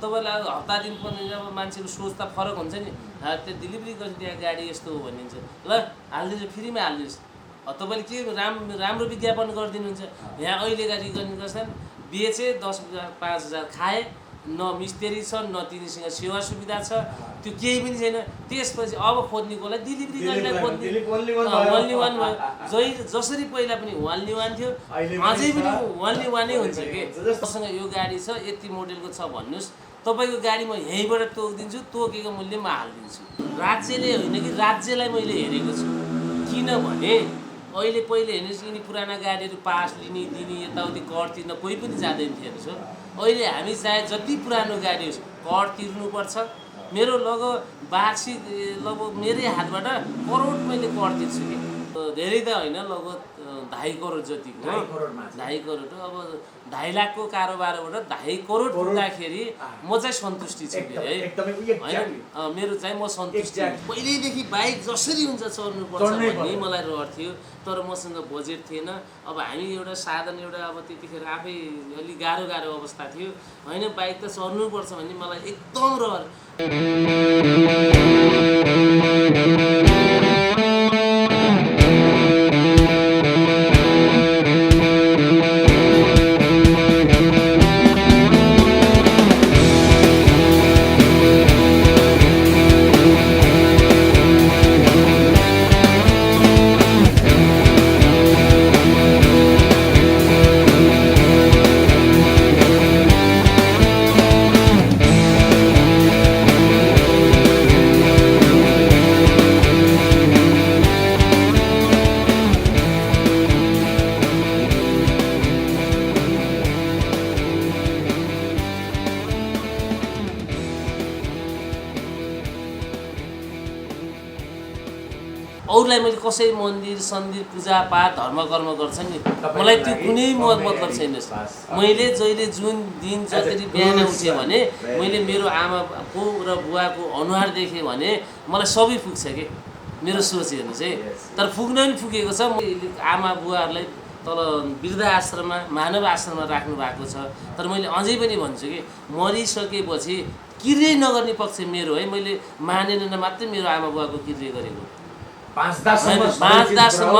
तपाईँले हप्ता दिन पनि जब मान्छेको सोच त फरक हुन्छ नि त्यो डेलिभरी गर्छ त्यहाँ गाडी यस्तो हो भनिन्छ ल हालिदिन्छु फ्रीमा हालिदिनुहोस् तपाईँले के राम्रो विज्ञापन गरिदिनुहुन्छ यहाँ अहिलेका रिकर्डिङ गर्छन् बेचे 10,000 5,000 खाए न मिस्त्री छ न तिनीसँग सेवा सुविधा छ त्यो केही पनि छैन त्यसपछि अब खोज्नेकोलाई डेलिभरी गर्नेलाई खोज्ने ओन्ली वान भयो जसरी पहिला पनि ओन्ली वान थियो अझै पनि ओन्ली वानै हुन्छ कि जससँग यो गाडी छ यति मोडेलको छ भन्नुहोस् तपाईँको गाडी म यहीँबाट तोकिदिन्छु तोकेको मूल्य म हालिदिन्छु राज्यले होइन कि राज्यलाई मैले हेरेको छु किनभने अहिले पहिले हेर्नुहोस् यिनी पुराना गाडीहरू पास लिने दिने यताउति कर तिर्न कोही पनि जाँदैन थियो हेर्नुहोस् हो अहिले हामी चाहे जति पुरानो गाडी होस् कर तिर्नुपर्छ मेरो लगभग वार्षिक लगभग मेरै हातबाट करोड मैले कर तिर्छु कि धेरै त होइन लगभग 2.5 करोड जतिको 2.5 करोड अब 2.5 लाखको कारोबारबाट 2.5 करोड पुग्दाखेरि म चाहिँ सन्तुष्टि छु है होइन मेरो चाहिँ म सन्तुष्टि पहिल्यैदेखि बाइक जसरी हुन्छ चढ्नुपर्छ भन्ने मलाई रहर थियो तर मसँग बजेट थिएन अब हामी एउटा साधन एउटा अब त्यतिखेर आफै अलि गाह्रो अवस्था थियो होइन बाइक त चढ्नुपर्छ भन्ने मलाई एकदम रहर अरूलाई मैले कसै मन्दिर सन्दिर पूजापाठ धर्मकर्म गर्छन् नि मलाई त्यो कुनै मतलब छैन मैले जहिले जुन दिन जसरी बिहान उठेँ भने मैले मेरो आमाको र बुवाको अनुहार देखेँ भने मलाई सबै पुग्छ कि मेरो सोच हेर्नुहोस् है तर पुग्न पनि पुगेको छ आमा बुवाहरूलाई तल वृद्ध आश्रममा मानव आश्रममा राख्नु भएको छ तर मैले अझै पनि भन्छु कि मरिसकेपछि किर्य नगर्ने पक्ष मेरो है मैले मानेन मात्रै मेरो आमा बुवाको किर्य गरेको 5-10सम्म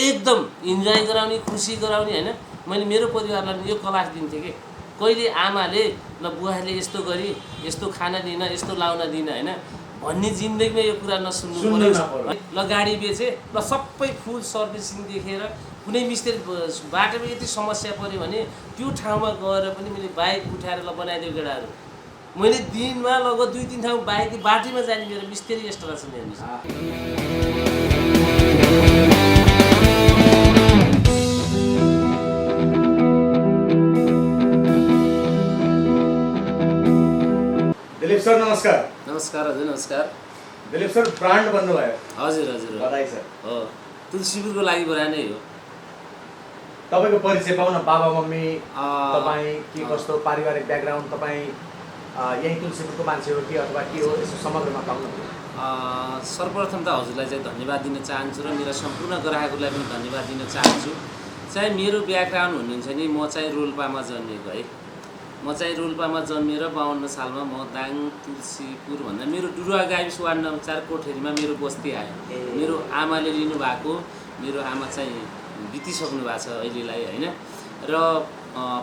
एकदम इन्जोय गराउने खुसी गराउने होइन मैले मेरो परिवारलाई यो क्लास दिन्थेँ कि कहिले आमाले ल बुवाले यस्तो गरी यस्तो खाना दिन यस्तो लाउन दिन होइन भन्ने जिन्दगीमा यो कुरा नसुन्नु पर्यो ल गाडी बेचे ल सबै फुल सर्भिसिङ देखेर कुनै मिस्त्री बाटोमा यति समस्या पऱ्यो भने त्यो ठाउँमा गएर पनि मैले बाइक उठाएर ल बनाइदियो केटाहरू मैले दिनमा लगभग 2-3 ठाउँ बाइक बाटोमा जाने मेरो मिस्त्री यस्तो रहेछ हेर्नुहोस् दिलीप सर नमस्कार नमस्कार हजुर नमस्कार दिलीप सर ब्रान्ड बन्नुभयो हजुर हजुर बधाई सर हो तुलसीपुरको लागि नै हो तपाईँको परिचय पाउन बाबा मम्मी तपाईँ के कस्तो पारिवारिक ब्याकग्राउन्ड तपाईँ यही तुलसीपुरको मान्छे हो कि अथवा के हो यसो समग्रमा पाउनु सर्वप्रथम त हजुरलाई चाहिँ धन्यवाद दिन चाहन्छु र मेरा सम्पूर्ण ग्राहकहरूलाई पनि धन्यवाद दिन चाहन्छु चाहे मेरो ब्याकग्राउन्ड हुनुहुन्छ नि म चाहिँ रोल्पामा जन्मेको है म चाहिँ रोल्पामा जन्मेर 52 सालमा म दाङ तुलसीपुर भन्दा मेरो डुरुवा गाविस वार्ड नम्बर 4 कोठेरीमा मेरो बस्ती आयो मेरो आमाले लिनुभएको मेरो आमा चाहिँ बितिसक्नु भएको छ अहिलेलाई होइन र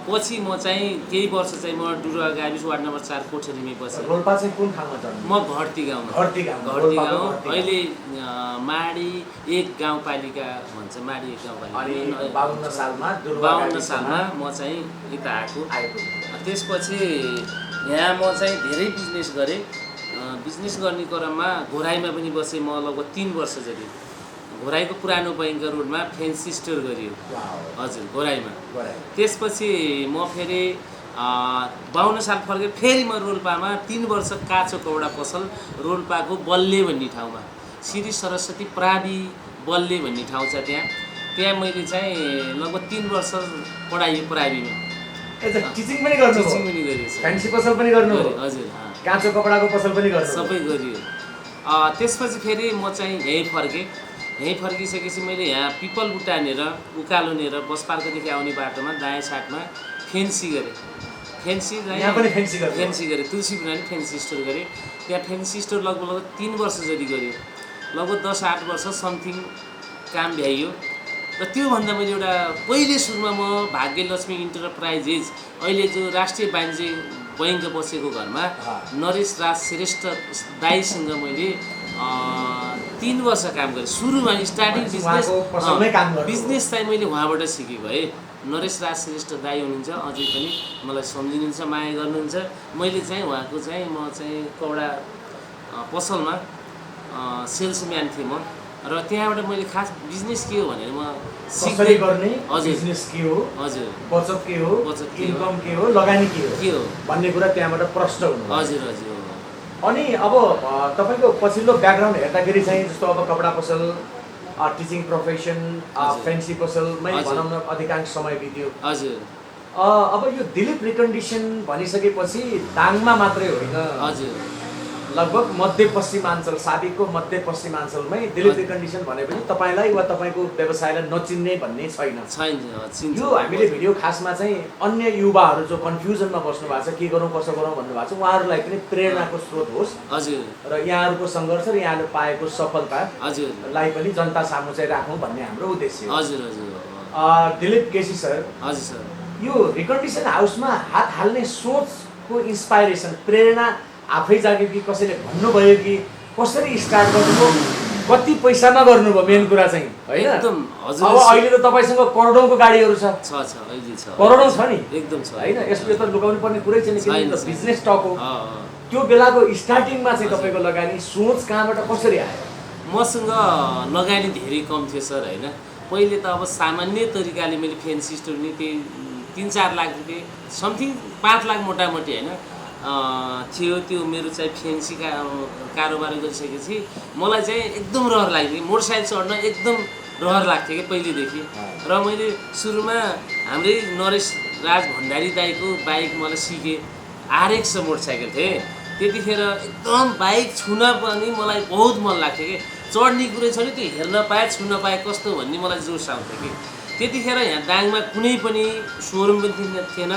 पछि म चाहिँ केही वर्ष चाहिँ म डुरुवा गाविस वार्ड नम्बर 4 कोठेरीमै बसेँ रोल्पा चाहिँ कुन ठाउँमा जन्म म घरती गाउँमा घरती गाउँ अहिले माडी 1 गाउँपालिका भन्छ माडी 1 गाउँपालिका 52 सालमा म चाहिँ यता आएको त्यसपछि यहाँ म चाहिँ धेरै बिजनेस गरेँ बिजनेस गर्ने क्रममा घोराइमा पनि बसेँ म लगभग 3 वर्ष जति घोराइको पुरानो बैङ्क रोडमा फेन्सी स्टोर गरियो हजुर घोराइमा त्यसपछि म फेरि 52 साल फर्केँ फेरि म रोल्पामा 3 वर्ष काँचो कौडा पसल रोल्पाको बल्ले भन्ने ठाउँमा श्री सरस्वती प्रावि बल्ले भन्ने ठाउँ छ त्यहाँ मैले चाहिँ लगभग 3 वर्ष पढाएँ प्राविमा टिचिङ पनि गर्नु टिचिङ पनि गरेँ फ्यान्सी पसल पनि गर्नु हजुर काँचो कपडाको पसल पनि गर्नु सबै गरियो त्यसपछि फेरि म चाहिँ यहीँ फर्किसकेपछि मैले यहाँ पिपल बुट्टानेर उकालो नेर बस पार्कदेखि आउने बाटोमा दायाँ साइडमा फेन्सी गरेँ फेन्सी यहाँ पनि फेन्सी गरेँ फेन्सी गरेँ तुलसीपुरमा पनि फेन्सी स्टोर गरेँ त्यहाँ फेन्सी स्टोर लगभग 3 वर्ष जति गरेँ लगभग 10-8 वर्ष समथिङ काम भ्याइयो र त्योभन्दा मैले एउटा पहिले सुरुमा म भाग्यलक्ष्मी इन्टरप्राइजेस अहिले जो राष्ट्रिय वाणिज्य बैङ्क बसेको घरमा नरेश राज श्रेष्ठ दाईसँग मैले 3 वर्ष काम गरेँ सुरुमा स्टार्टिङ बिजनेस चाहिँ मैले उहाँबाट सिकेको है नरेश राज श्रेष्ठ दाई हुनुहुन्छ अझै पनि मलाई सम्झिनुहुन्छ माया गर्नुहुन्छ मैले चाहिँ उहाँको चाहिँ म चाहिँ कौडा पसलमा सेल्सम्यान थिएँ म र त्यहाँबाट मैले खास बिजनेस के हो भनेर म सिक्दै गर्ने बिजनेस के हो हजुर बचत के हो इन्कम के हो लगानी के हो भन्ने कुरा त्यहाँबाट प्रष्ट हुनु हजुर हजुर अनि अब तपाईँको पछिल्लो ब्याकग्राउन्ड हेर्दाखेरि चाहिँ जस्तो अब कपडा पसल टिचिङ प्रोफेसन फेन्सी पसलमै भनौँ न अधिकांश समय बित्यो हजुर अब यो दिलीप रिकन्डिसन भनिसकेपछि दाङमा मात्रै होइन हजुर लगभग मध्यपश्चिमाञ्चल साबिकको मध्यपश्चिमाञ्चलमै दिलीप रिकन्डिसन भनेपछि तपाईँलाई वा तपाईँको व्यवसायलाई नचिन्ने भन्ने छैन यो हामीले भिडियो खासमा चाहिँ अन्य युवाहरू जो कन्फ्युजनमा बस्नु भएको छ के गरौँ कसो गरौँ भन्नुभएको छ उहाँहरूलाई पनि प्रेरणाको स्रोत होस् हजुर र यहाँहरूको सङ्घर्ष र यहाँले पाएको सफलतालाई पनि जनता सामु चाहिँ राखौँ भन्ने हाम्रो उद्देश्य हो हजुर हजुर दिलीप केसी सर हजुर सर यो रिकन्डिसन हाउसमा हात हाल्ने सोचको इन्सपाइरेसन प्रेरणा आफै जाग्यो कि कसैले भन्नुभयो कि कसरी स्टार्ट गर्नुभयो कति पैसामा गर्नुभयो मेन कुरा चाहिँ होइन एकदम हजुर अब अहिले त तपाईँसँग करोडौँको गाडीहरू छ अहिले छ करोडौँ छ नि एकदम छ होइन यसले त लुकाउनु पर्ने कुरै छैन किनकि बिजनेस टक हो त्यो बेलाको स्टार्टिङमा चाहिँ तपाईँको लगानी सोच कहाँबाट कसरी आयो मसँग लगानी धेरै कम थियो सर होइन पहिले त अब सामान्य तरिकाले मैले फेन्सी स्टोर नि त्यही 3-4 लाख रुपियाँ समथिङ 5 लाख मोटामोटी होइन थियो त्यो मेरो चाहिँ फेन्सी कारोबार गरिसकेपछि मलाई चाहिँ एकदम रहर लाग्थ्यो मोटरसाइकल चढ्न एकदम रहर लाग्थ्यो कि पहिलेदेखि र मैले सुरुमा हाम्रै नरेश राज भण्डारी दाईको बाइक मलाई सिकेँ RX मोटरसाइकल थिएँ त्यतिखेर एकदम बाइक छुन पनि मलाई बहुत मन लाग्थ्यो कि चढ्ने कुरै छ नि त्यो हेर्न पाएँ छुन पाएँ कस्तो भन्ने मलाई जोस आउँथ्यो कि त्यतिखेर यहाँ दाङमा कुनै पनि सोरुम पनि थिएन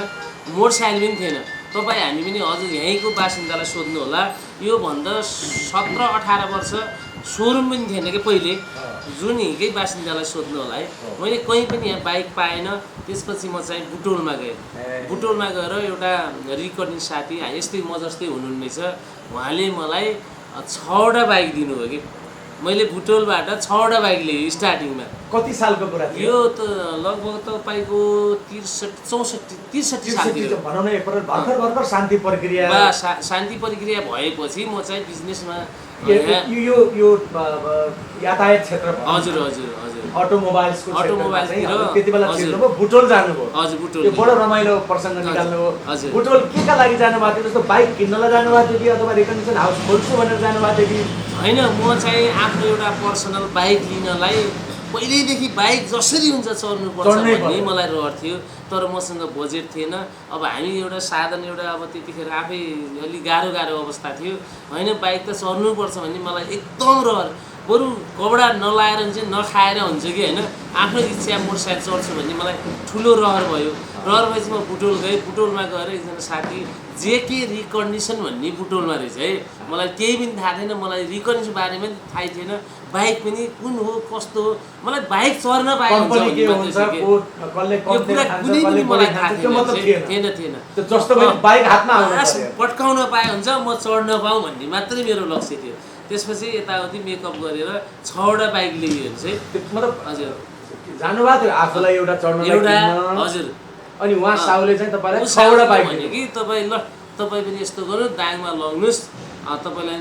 मोटरसाइकल पनि थिएन तपाईँ हामी पनि हजुर यहीँको बासिन्दालाई सोध्नु होला योभन्दा 17-18 वर्ष सोरुम पनि थिएन कि पहिले जुन यहीँकै बासिन्दालाई सोध्नु होला है मैले कहीँ पनि यहाँ बाइक पाएन त्यसपछि म चाहिँ बुटोलमा गएँ बुटोलमा गएर एउटा रिकर्डिङ साथी यस्तै म जस्तै हुनुहुने छ उहाँले मलाई 6वटा बाइक दिनुभयो कि मैले बुटोलबाट 6वटा बाइक लिएँ स्टार्टिङमा कति सालको कुरा थियो यो त लगभग तपाईँको 63 साल भनौँ न एकपल्ट भर्खर शान्ति प्रक्रिया शान्ति प्रक्रिया भएपछि म चाहिँ बिजनेसमा यो यातायात क्षेत्र हजुर हजुर हजुर अटोमोबाइल्सतिर त्यति बेला छिर्नुभयो बुटोल जानुभयो हजुर बुटोल यो बडो रमाइलो प्रसङ्ग निकाल्नुभयो बुटोल के का लागि जानुभएको थियो जस्तो बाइक किन्नलाई जानुभएको थियो कि अथवा रिकन्डिसन हाउस खोल्छु भनेर जानुभएको थियो कि होइन म चाहिँ आफ्नो एउटा पर्सनल बाइक लिनलाई पहिल्यैदेखि बाइक जसरी हुन्छ चढ्नुपर्छ भन्ने मलाई रहर थियो तर मसँग बजेट थिएन अब हामी एउटा साधन एउटा अब त्यतिखेर आफै अलिक गाह्रो अवस्था थियो होइन बाइक त चढ्नुपर्छ भन्ने मलाई एकदम रहर बरु कपडा नलाएर चाहिँ नखाएर हुन्छ कि होइन आफ्नो इच्छा मोटरसाइकल चढ्छु भन्ने मलाई ठुलो रहर भयो रहर भएपछि म बुटोल गएँ बुटोलमा गएर एकजना साथी जेके रिकन्डिसन भन्ने बुटोलमा रहेछ है मलाई केही पनि थाहा थिएन मलाई रिकन्डिसन बारेमा पनि थाहै थिएन बाइक पनि कुन हो कस्तो हो मलाई बाइक चढ्न पाएँ पट्काउन पाए हुन्छ म चढ्न पाऊँ भन्ने मात्रै मेरो लक्ष्य थियो त्यसपछि यताउति मेकअप गरेर 6वटा बाइक लिएर चाहिँ मतलब हजुर जानुभएको थियो आफूलाई एउटा चढ्न हजुर अनि उहाँ साउले चाहिँ तपाईँलाई 6वटा बाइक भन्यो कि तपाईँ ल तपाईँ पनि यस्तो गर्नु दाङमा लग्नुहोस् तपाईँलाई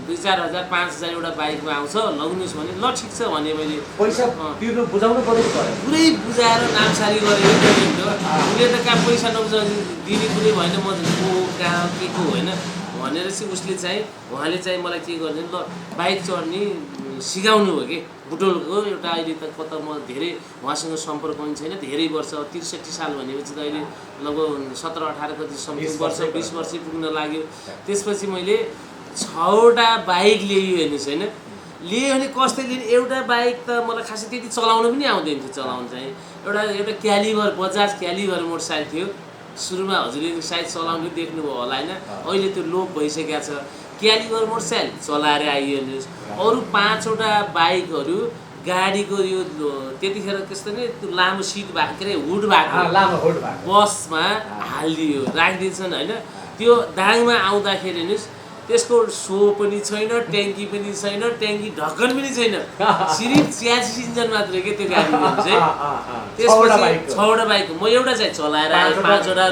2-4 हजार 5,000 एउटा बाइकमा आउँछ लग्नुहोस् भने ल ठिक छ भने मैले पैसा तिर्नु बुझाउनु पर्यो पुरै बुझाएर नामसारी गरेँ उसले त कहाँ पैसा नबुझाउने दिने कुरै भएन म को कहाँ के को होइन भनेर चाहिँ उसले चाहिँ उहाँले चाहिँ मलाई के गर्ने ल बाइक चढ्ने सिकाउनु हो कि बुटोलको एउटा अहिले त कता म धेरै उहाँसँग सम्पर्क पनि छैन धेरै वर्ष 63 साल भनेपछि त अहिले लगभग 17-18 कति समथिङ वर्ष 20 वर्ष पुग्न लाग्यो त्यसपछि मैले 6वटा बाइक लिएँ हेर्नुहोस् होइन लिएँ भने कस्तै लिने एउटा बाइक त मलाई खासै त्यति चलाउन पनि आउँदैन थियो चलाउन चाहिँ एउटा क्यालिभर बजाज क्यालिभर मोटरसाइकल थियो सुरुमा हजुरले सायद चलाउनु देख्नुभयो होला होइन अहिले त्यो लोप भइसकेको छ क्यालिबर मोटरसाइकल चलाएर आइयो हेर्नुहोस् अरू 5वटा बाइकहरू गाडीको यो त्यतिखेर त्यस्तो नै त्यो लामो सिट भएको के अरे हुड भएको बसमा हालिदियो राखिदिन्छन् होइन त्यो दाङमा आउँदाखेरि हेर्नुहोस् त्यसको सो पनि छैन ट्याङ्की पनि छैन ट्याङ्की ढक्कन पनि छैन सिर्फ 86 इन्जन मात्रै के त्यो गाडी चाहिँ त्यसपछि 6वटा बाइक म एउटा चाहिँ चलाएर आएँ 5वटा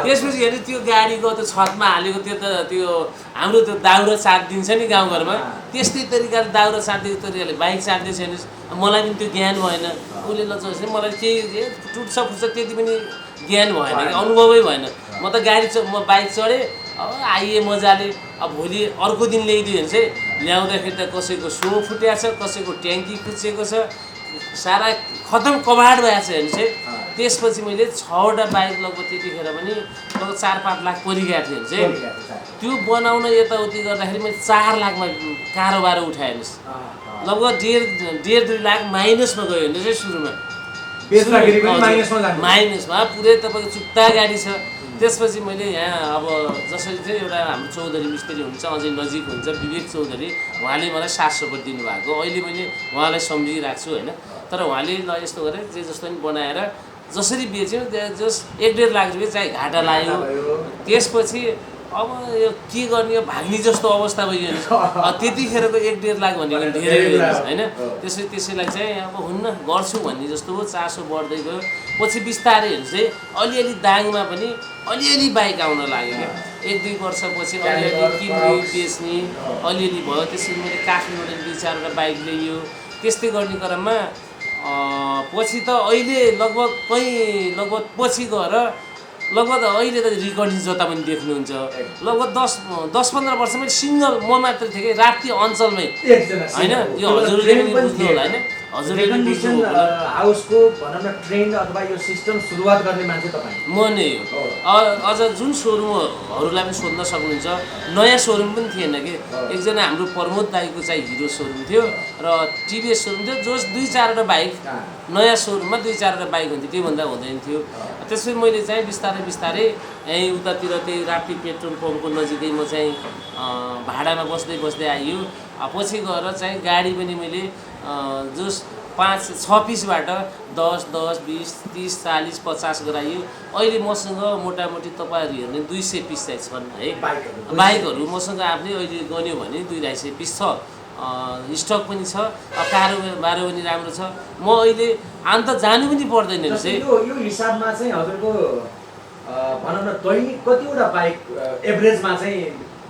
त्यसपछि हेर्नु त्यो गाडीको त्यो छतमा हालेको त्यो हाम्रो त्यो दाउरा साथ दिन्छ नि गाउँघरमा त्यस्तै तरिकाले दाउरा साट्दिएको तरिकाले बाइक साट्दैछ हेर्नुहोस् मलाई पनि त्यो ज्ञान भएन उसले लजाउँछ मलाई केही टुट्छ फुट्छ त्यति पनि ज्ञान भएन कि अनुभवै भएन म त म बाइक चढेँ अब आइए मजाले अब भोलि अर्को दिन ल्याइदियो भने चाहिँ ल्याउँदाखेरि त कसैको सो फुटेको छ कसैको ट्याङ्की कुचेको छ सारा खतम कबाड भएको छ भने चाहिँ त्यसपछि मैले 6वटा बाइक लगभग त्यतिखेर पनि लगभग 4-5 लाख परिगएको थियो भने चाहिँ त्यो बनाउन यताउति गर्दाखेरि मैले 4 लाखमा कारोबार उठाएँ हेर्नुहोस् लगभग 1.5-2 लाख माइनसमा गयो भने चाहिँ सुरुमा माइनसमा पुरै तपाईँको चुक्ता गाडी छ त्यसपछि मैले यहाँ अब जसरी चाहिँ एउटा हाम्रो चौधरी मिस्त्री हुन्छ अझै नजिक हुन्छ विवेक चौधरी उहाँले मलाई 700 रुपियाँ दिनुभएको अहिले मैले उहाँलाई सम्झिरहेको छु होइन तर उहाँले ल यस्तो गरेँ जे जस्तो पनि बनाएर जसरी बेच्यो जस 1.5 लाख रुपियाँ चाहिँ घाटा लाग्यो त्यसपछि अब यो के गर्ने भाग्ने जस्तो अवस्था भयो त्यतिखेरको 1.5 लाख भनेको धेरै होइन त्यसैलाई चाहिँ अब हुन्न गर्छु भन्ने जस्तो चासो बढ्दै गयो पछि बिस्तारै हेर्नु चाहिँ अलिअलि दाङमा पनि अलिअलि बाइक आउन लाग्यो क्या 1-2 वर्षपछि अलिअलि किन्ने बेच्ने अलिअलि भयो त्यसरी मैले काठमाडौँबाट 2-4वटा बाइक ल्याइयो त्यस्तै गर्ने क्रममा पछि त अहिले लगभग पछि गएर लगभग अहिले त रिकर्डिङ जता पनि देख्नुहुन्छ लगभग 10-15 वर्ष मैले सिङ्गल म मात्र थिएँ कि राप्ती अञ्चलमै होइन यो हजुरले पनि बुझ्नु होला होइन हजुरले पनि बुझ्नु हाउसको भनौँ न ट्रेन्ड अथवा यो सिस्टम सुरुवात गर्ने मान्छे तपाईँ म नै हो अझ जुन सोरुमहरूलाई पनि सोध्न सक्नुहुन्छ नयाँ सोरुम पनि थिएन कि एकजना हाम्रो प्रमोद दाईको चाहिँ हिरो सोरुम थियो र टिभीएस सोरुम थियो जो 2-4वटा बाइक नयाँ सोरुममा 2-4वटा बाइक हुन्थ्यो त्योभन्दा हुँदैन थियो त्यसपछि मैले चाहिँ बिस्तारै यहीँ उतातिर त्यही राप्ती पेट्रोल पम्पको नजिकै म चाहिँ भाडामा बस्दै आइयो पछि गएर चाहिँ गाडी पनि मैले जस 5-6 पिसबाट 10, 20, 30, 40, 50 गराइयो अहिले मसँग मोटामोटी तपाईँहरू हेर्ने 200 पिस चाहिँ छन् है बाइकहरू मसँग आफ्नै अहिले गन्यो भने 200-250 पिस छ स्टक पनि छ कारोबार पनि राम्रो छ म अहिले अन्त जानु पनि पर्दैन यो हिसाबमा चाहिँ हजुरको भनौँ न दैनिक कतिवटा बाइक एभरेजमा चाहिँ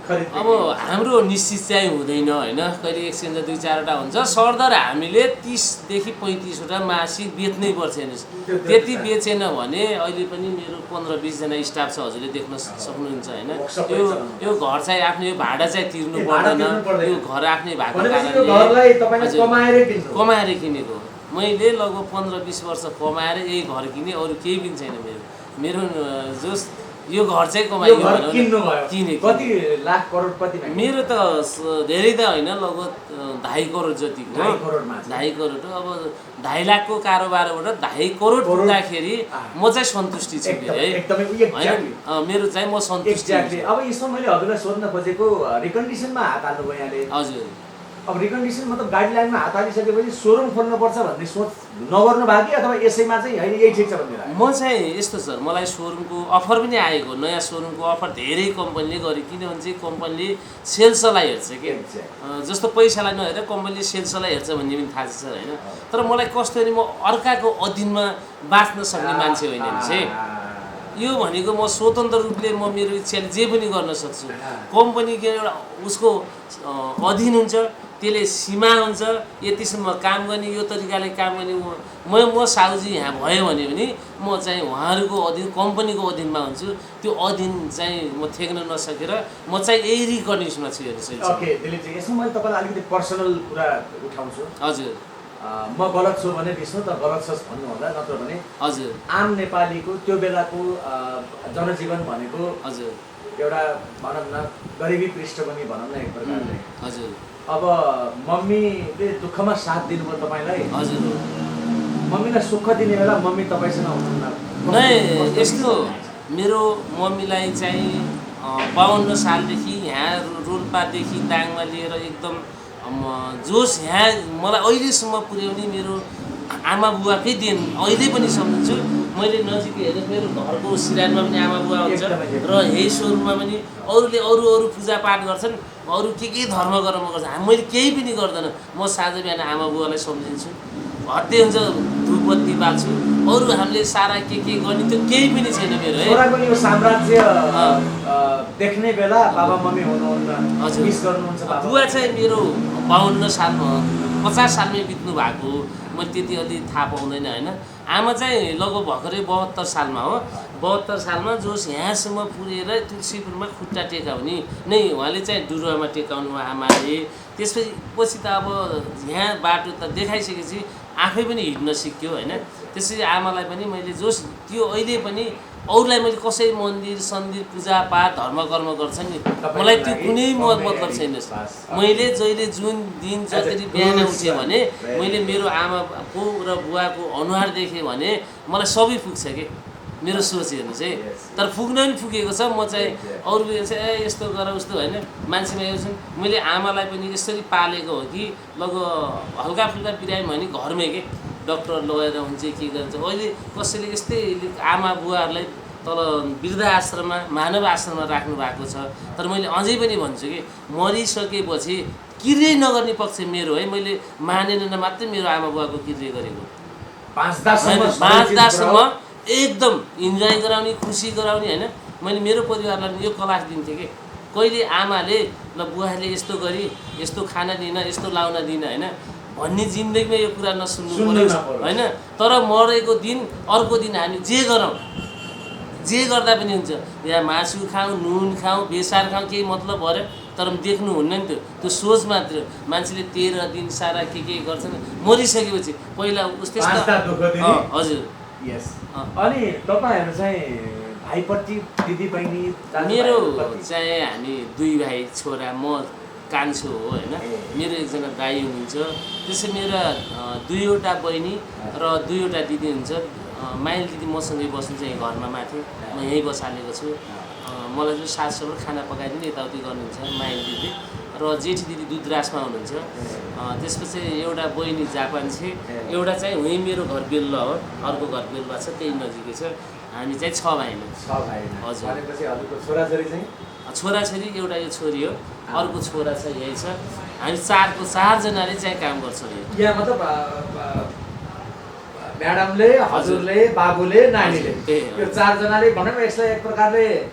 अब हाम्रो निश्चित चाहिँ हुँदैन होइन कहिले एक्सचेन्ज 2-4वटा हुन्छ सरदर हामीले 30 देखि 35वटा मासिक बेच्नै पर्छ हेर्नुहोस् त्यति बेचेन भने अहिले पनि मेरो 15-20 जना स्टाफ छ हजुरले देख्न सक्नुहुन्छ होइन यो घर चाहिँ आफ्नो यो भाडा चाहिँ तिर्नु पर्दैन यो घर आफ्नै भएको कारणले कमाएर किनेको मैले लगभग 15-20 वर्ष कमाएर यही घर किने अरू केही पनि छैन मेरो जोस यो घर चाहिँ कमाइयो किनेको कति लाख करोडपति मेरो त धेरै त होइन लगभग 2.5 करोड जतिको 2.5 करोड अब 2.5 लाखको कारोबारबाट 2.5 करोड पुग्दाखेरि म चाहिँ सन्तुष्टि छु है होइन मेरो चाहिँ म सन्तुष्टि अब यसमा मैले हजुरलाई सोध्न खोजेको रिकन्डिसनमा हात हाल्नुभयो यहाँले हजुर अब रिकन्डिसन मतलब गाइडलाइनमा हात हालिसकेपछि सोरुम खोल्नुपर्छ भन्ने सोच नगर्नु भएको कि अथवा यसैमा चाहिँ होइन यही ठिक छ भन्ने म चाहिँ यस्तो सर मलाई सोरुमको अफर पनि आएको नयाँ सोरुमको अफर धेरै कम्पनीले गरे किनभने चाहिँ कम्पनीले सेल्सलाई हेर्छ कि जस्तो पैसालाई नहेरेर कम्पनीले सेल्सलाई हेर्छ भन्ने पनि थाहा छ सर होइन तर मलाई कस्तो भने म अर्काको अधीनमा बाँच्न सक्ने मान्छे होइन चाहिँ यो भनेको म स्वतन्त्र रूपले म मेरो इच्छाले जे पनि गर्न सक्छु कम्पनीको एउटा उसको अधीन हुन्छ त्यसले सीमा हुन्छ यतिसम्म काम गर्ने यो तरिकाले काम गर्ने म साउजी यहाँ भयो भने पनि म चाहिँ उहाँहरूको अधीन कम्पनीको अधीनमा हुन्छु त्यो अधीन चाहिँ म थेक्न नसकेर म चाहिँ यही रिकन्डिसनमा छु हेर्नुहोस् ओके दिलीपजी यसमा मैले तपाईँलाई अलिकति पर्सनल कुरा उठाउँछु हजुर म गलत छु भने विष्णु त गलत छस् भन्नु होला नत्र भने हजुर आम नेपालीको त्यो बेलाको जनजीवन भनेको हजुर एउटा भनौँ न गरिबी पृष्ठभूमि भनौँ न एक प्रकारले हजुर अब मम्मीले दुःखमा साथ दिनुभयो तपाईँलाई हजुर मम्मीलाई सुख दिने बेला मम्मी तपाईँसँग हुनुहुन्न? नै यस्तो मेरो मम्मीलाई चाहिँ 52 सालदेखि यहाँ रोल्पादेखि दाङमा लिएर एकदम जोस यहाँ मलाई अहिलेसम्म पुर्याउने मेरो आमा बुवाकै देन अहिले पनि सम्झन्छु। मैले नजिकै हेरेँ मेरो घरको सिरानमा पनि आमा बुवा हुन्छ र यही स्वरूपमा पनि अरूले अरू पूजापाठ गर्छन्, अरू के धर्म कर्म गर्छ, मैले केही पनि गर्दैन। म साँझ बिहान आमा बुवालाई सम्झिन्छु, हट्टे हुन्छ धुपबत्ती बाल्छु, अरू हामीले सारा के गर्ने त्यो केही पनि छैन मेरो है। छोराको यो साम्राज्य देख्ने बेला बाबा मम्मी हुनुहुन्न, हजुर मिस गर्नुहुन्छ बाबा? बुवा चाहिँ मेरो 52 सालमा 50 सालमै बित्नु भएको, मैले त्यति अलि थाहा पाउँदैन होइन। आमा चाहिँ लगभग भर्खरै 72 सालमा हो। 72 सालमा जोस यहाँसम्म पुगेर तुलसीपुरमा खुट्टा टेकाउने नै उहाँले चाहिँ डुरुवामा टेकाउनु भयो आमाले। त्यसपछि त अब यहाँ बाटो त देखाइसकेपछि आफै पनि हिँड्न सिक्यो होइन। त्यसरी आमालाई पनि मैले जोस त्यो अहिले पनि अरूलाई मैले कसै मन्दिर सन्दिर पूजापाठ धर्म कर्म गर्छ नि, मलाई त्यो कुनै मतलब छैन। मैले जहिले जुन दिन जसरी बिहान उठेँ भने मैले मेरो आमाको र बुवाको अनुहार देखेँ भने मलाई सबै पुग्छ कि मेरो सोच हेर्नुहोस् है। तर पुग्न पनि पुगेको छ। म चाहिँ अरूले चाहिँ यस्तो गर उस्तो होइन, मान्छेमा हेर्छन्। मैले आमालाई पनि यसरी पालेको हो कि लगभग हल्का फुल्का बिरामी भने घरमै के डक्टर लगेर हुन्छ के गर्छ। अहिले कसैले यस्तै आमा बुवाहरूलाई तल वृद्ध आश्रममा मानव आश्रममा राख्नु भएको छ। तर मैले अझै पनि भन्छु कि मरिसकेपछि किर्य नगर्ने पक्ष मेरो है। मैले मानेन मात्रै मेरो आमा बुवाको किर्य गरेको 5-10सम्म एकदम इन्जोय गराउने, खुसी गराउने होइन। मैले मेरो परिवारलाई यो क्लास दिन्थेँ कि कहिले आमाले ल बुवाले यस्तो गरी यस्तो खाना दिन यस्तो लाउन दिन होइन भन्ने जिन्दगीमा यो कुरा नसुन्नु पर्यो होइन। तर मरेको दिन अर्को दिन हामी जे गरौँ जे गर्दा पनि हुन्छ, या मासु खाउँ नुन खाउँ बेसार खाउँ केही मतलब भएर, तर देख्नुहुन्न नि त्यो सोच मात्र। मान्छेले 13 दिन सारा के गर्छन् मरिसकेपछि पहिला उस्तै हजुर। अनि तपाईँहरू चाहिँ भाइपट्टि दिदी बहिनी? मेरो चाहिँ हामी 2 भाइ छोरा, म कान्छो हो होइन। मेरो एकजना दाइ हुनुहुन्छ, त्यसै मेरा 2वटा बहिनी र 2वटा दिदी हुन्छ। माइल दिदी मसँगै बस्नुहुन्छ यहीँ घरमा माथि, म यहीँ बसालेको छु। मलाई चाहिँ सासुमा खाना पकाइदिने यताउति गर्नुहुन्छ माइल दिदी, र जेठी दिदी दुधराजमा हुनुहुन्छ। त्यसपछि एउटा बहिनी जापान छ, एउटा चाहिँ उहीँ मेरो घर बेलुवा हो, अर्को घर बेलुवा छ त्यही नजिकै छ। हामी चाहिँ 6 भाइ हो। हजुर। छोराछोरी एउटा यो छोरी हो, अर्को छोरा छ यही छ। हामी 4जनाले चाहिँ काम गर्छौँ यहाँ। मतलब म्याडमले, हजुरले, बाबुले, नानीले, यो 4जनाले भनौँ यसलाई एक प्रकारले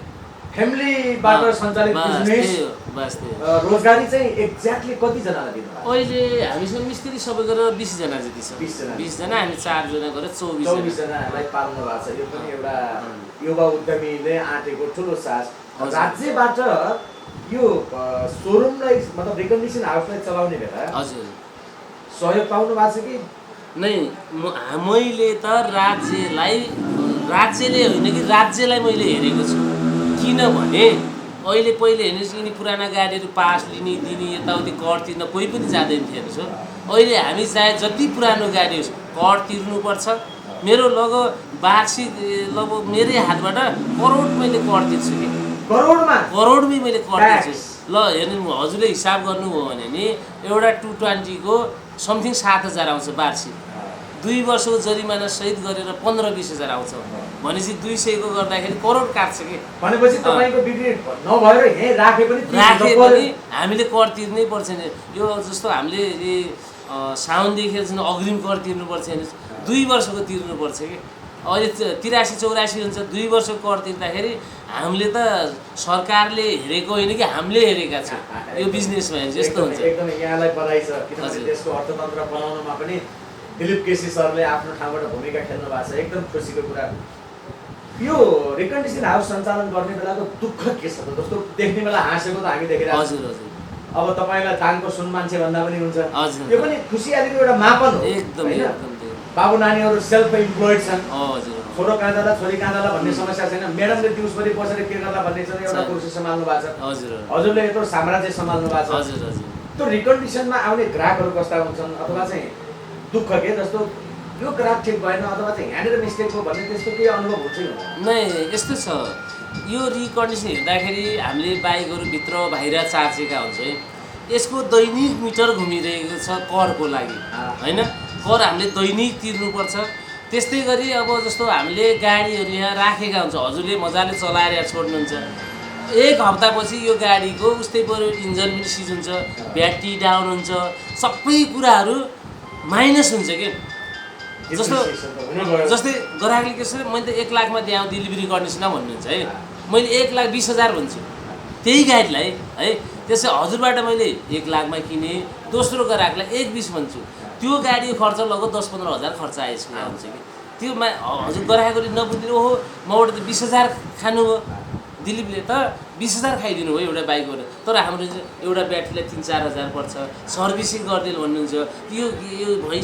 फ्यामिलीबाट सञ्चालित बिजनेस रोजगारी चाहिँ एक्ज्याक्टली कतिजनालाई दिनुभयो? अहिले हामीसँग मिस्त्री सबै गरेर 20 जना जति छ। 20 जना, हामी 4 जना गरेर 24 जनालाई पाल्नु भएको छ। यो पनि एउटा युवा उद्यमीले आँटेको ठुलो साहस। राज्यबाट यो सोरुमलाई मतलब रिकन्डिसन हाउसलाई चलाउने बेला हजुर सहयोग पाउनु भएको छ कि नै? मैले त राज्यले होइन कि राज्यलाई मैले हेरेको छु। किनभने अहिले पहिले हेर्नुहोस् यिनी पुराना गाडीहरू पास लिने दिने यताउति कर तिर्न कोही पनि जाँदैन थियो हेर्नुहोस् हो। अहिले हामी चाहे जति पुरानो गाडी होस् कर तिर्नुपर्छ। मेरो लगभग वार्षिक लगभग मेरै हातबाट करोड मैले कर तिर्छु कि करोडमै मैले कर तिर्छु। ल हेर्नु हजुरले हिसाब गर्नुभयो भने नि एउटा 220 को समथिङ 7,000 आउँछ वार्षिक। 2 वर्षको जरिमाना सहित गरेर 15-20 हजार आउँछ भनेपछि 200 को गर्दाखेरि करोड काट्छ कि। भनेपछि तपाईको बिक्री नभएर यही राखे पनि हामीले कर तिर्नै पर्छ नि। यो जस्तो हामीले साउनदेखि अग्रिम कर तिर्नुपर्छ नि, 2 वर्षको तिर्नुपर्छ कि। अहिले 83-84 हुन्छ, 2 वर्षको कर तिर्दाखेरि हामीले त सरकारले हेरेको होइन कि हामीले हेरेका छौँ यो बिजनेसमा यस्तो हुन्छ। एकदम यहाँलाई बधाई छ, किनभने देशको अर्थतन्त्र बनाउनमा पनि दिलीप केसी सरले आफ्नो ठाउँबाट भूमिका खेल्नु भएको छ। एकदम खुसीको कुरा। यो रिकन्डिसन हाउस सञ्चालन गर्ने बेलाको दुःख के छ त? जस्तो देख्ने बेला हाँसेको त हामी देखेर अब तपाईँलाई दाङको सुन मान्छे भन्दा पनि हुन्छ। यो पनि खुसियालीको एउटा मापन हो। एकदम बाबु नानीहरू सेल्फ इम्प्लोइड छन्। छोरो काँदाला छोरी काँदाला भन्ने समस्या छैन। म्याडमले दिउँसभरि बसेर के गर्ला भन्ने छैन, एउटा कुर्सी सम्हाल्नु भएको छ। हजुरले यत्रो साम्राज्य सम्हाल्नु भएको छ। त्यो रिकन्डिसनमा आउने ग्राहकहरू कस्ता हुन्छन् अथवा चाहिँ दुःख के? जस्तो यो ग्राफ ठिक भएन अथवा चाहिँ यहाँनिर मिस्टेक हो भन्ने त्यस्तो केही अनुभव हुन्छ कि हुँदैन? नै यस्तो छ, यो रिकन्डिसन हेर्दाखेरि हामीले बाइकहरू भित्र बाहिर चार्जेका हुन्छ है, यसको दैनिक मिटर घुमिरहेको छ करको लागि होइन, कर हामीले दैनिक तिर्नुपर्छ। त्यस्तै गरी अब जस्तो हामीले गाडीहरू यहाँ राखेका हुन्छ, हजुरले मजाले चलाएर यहाँ छोड्नुहुन्छ, एक हप्तापछि यो गाडीको उस्तै पऱ्यो, इन्जन पनि सिज हुन्छ, ब्याट्री डाउन हुन्छ, सबै कुराहरू माइनस हुन्छ कि। जस्तै ग्राहकले के छ, मैले त 1 लाखमा दिएँ डेलिभरी गर्नेछुन भन्नुहुन्छ है, मैले 1,20,000 भन्छु त्यही गाडीलाई है। त्यसै हजुरबाट मैले 1 लाखमा किनेँ, दोस्रो ग्राहकलाई 1,20 भन्छु, त्यो गाडीको खर्च लगभग 10-15 हजार खर्च आएछ हुन्छ कि। त्यो हजुर ग्राहकले नबुझिदिनु, ओहो मबाट त 20,000 खानु हो, दिलीपले त 20,000 खाइदिनु भयो एउटा बाइकबाट, तर हाम्रो एउटा ब्याट्रीलाई 3-4 हजार पर्छ, सर्भिसिङ गरिदिनु भन्नुहुन्छ, यो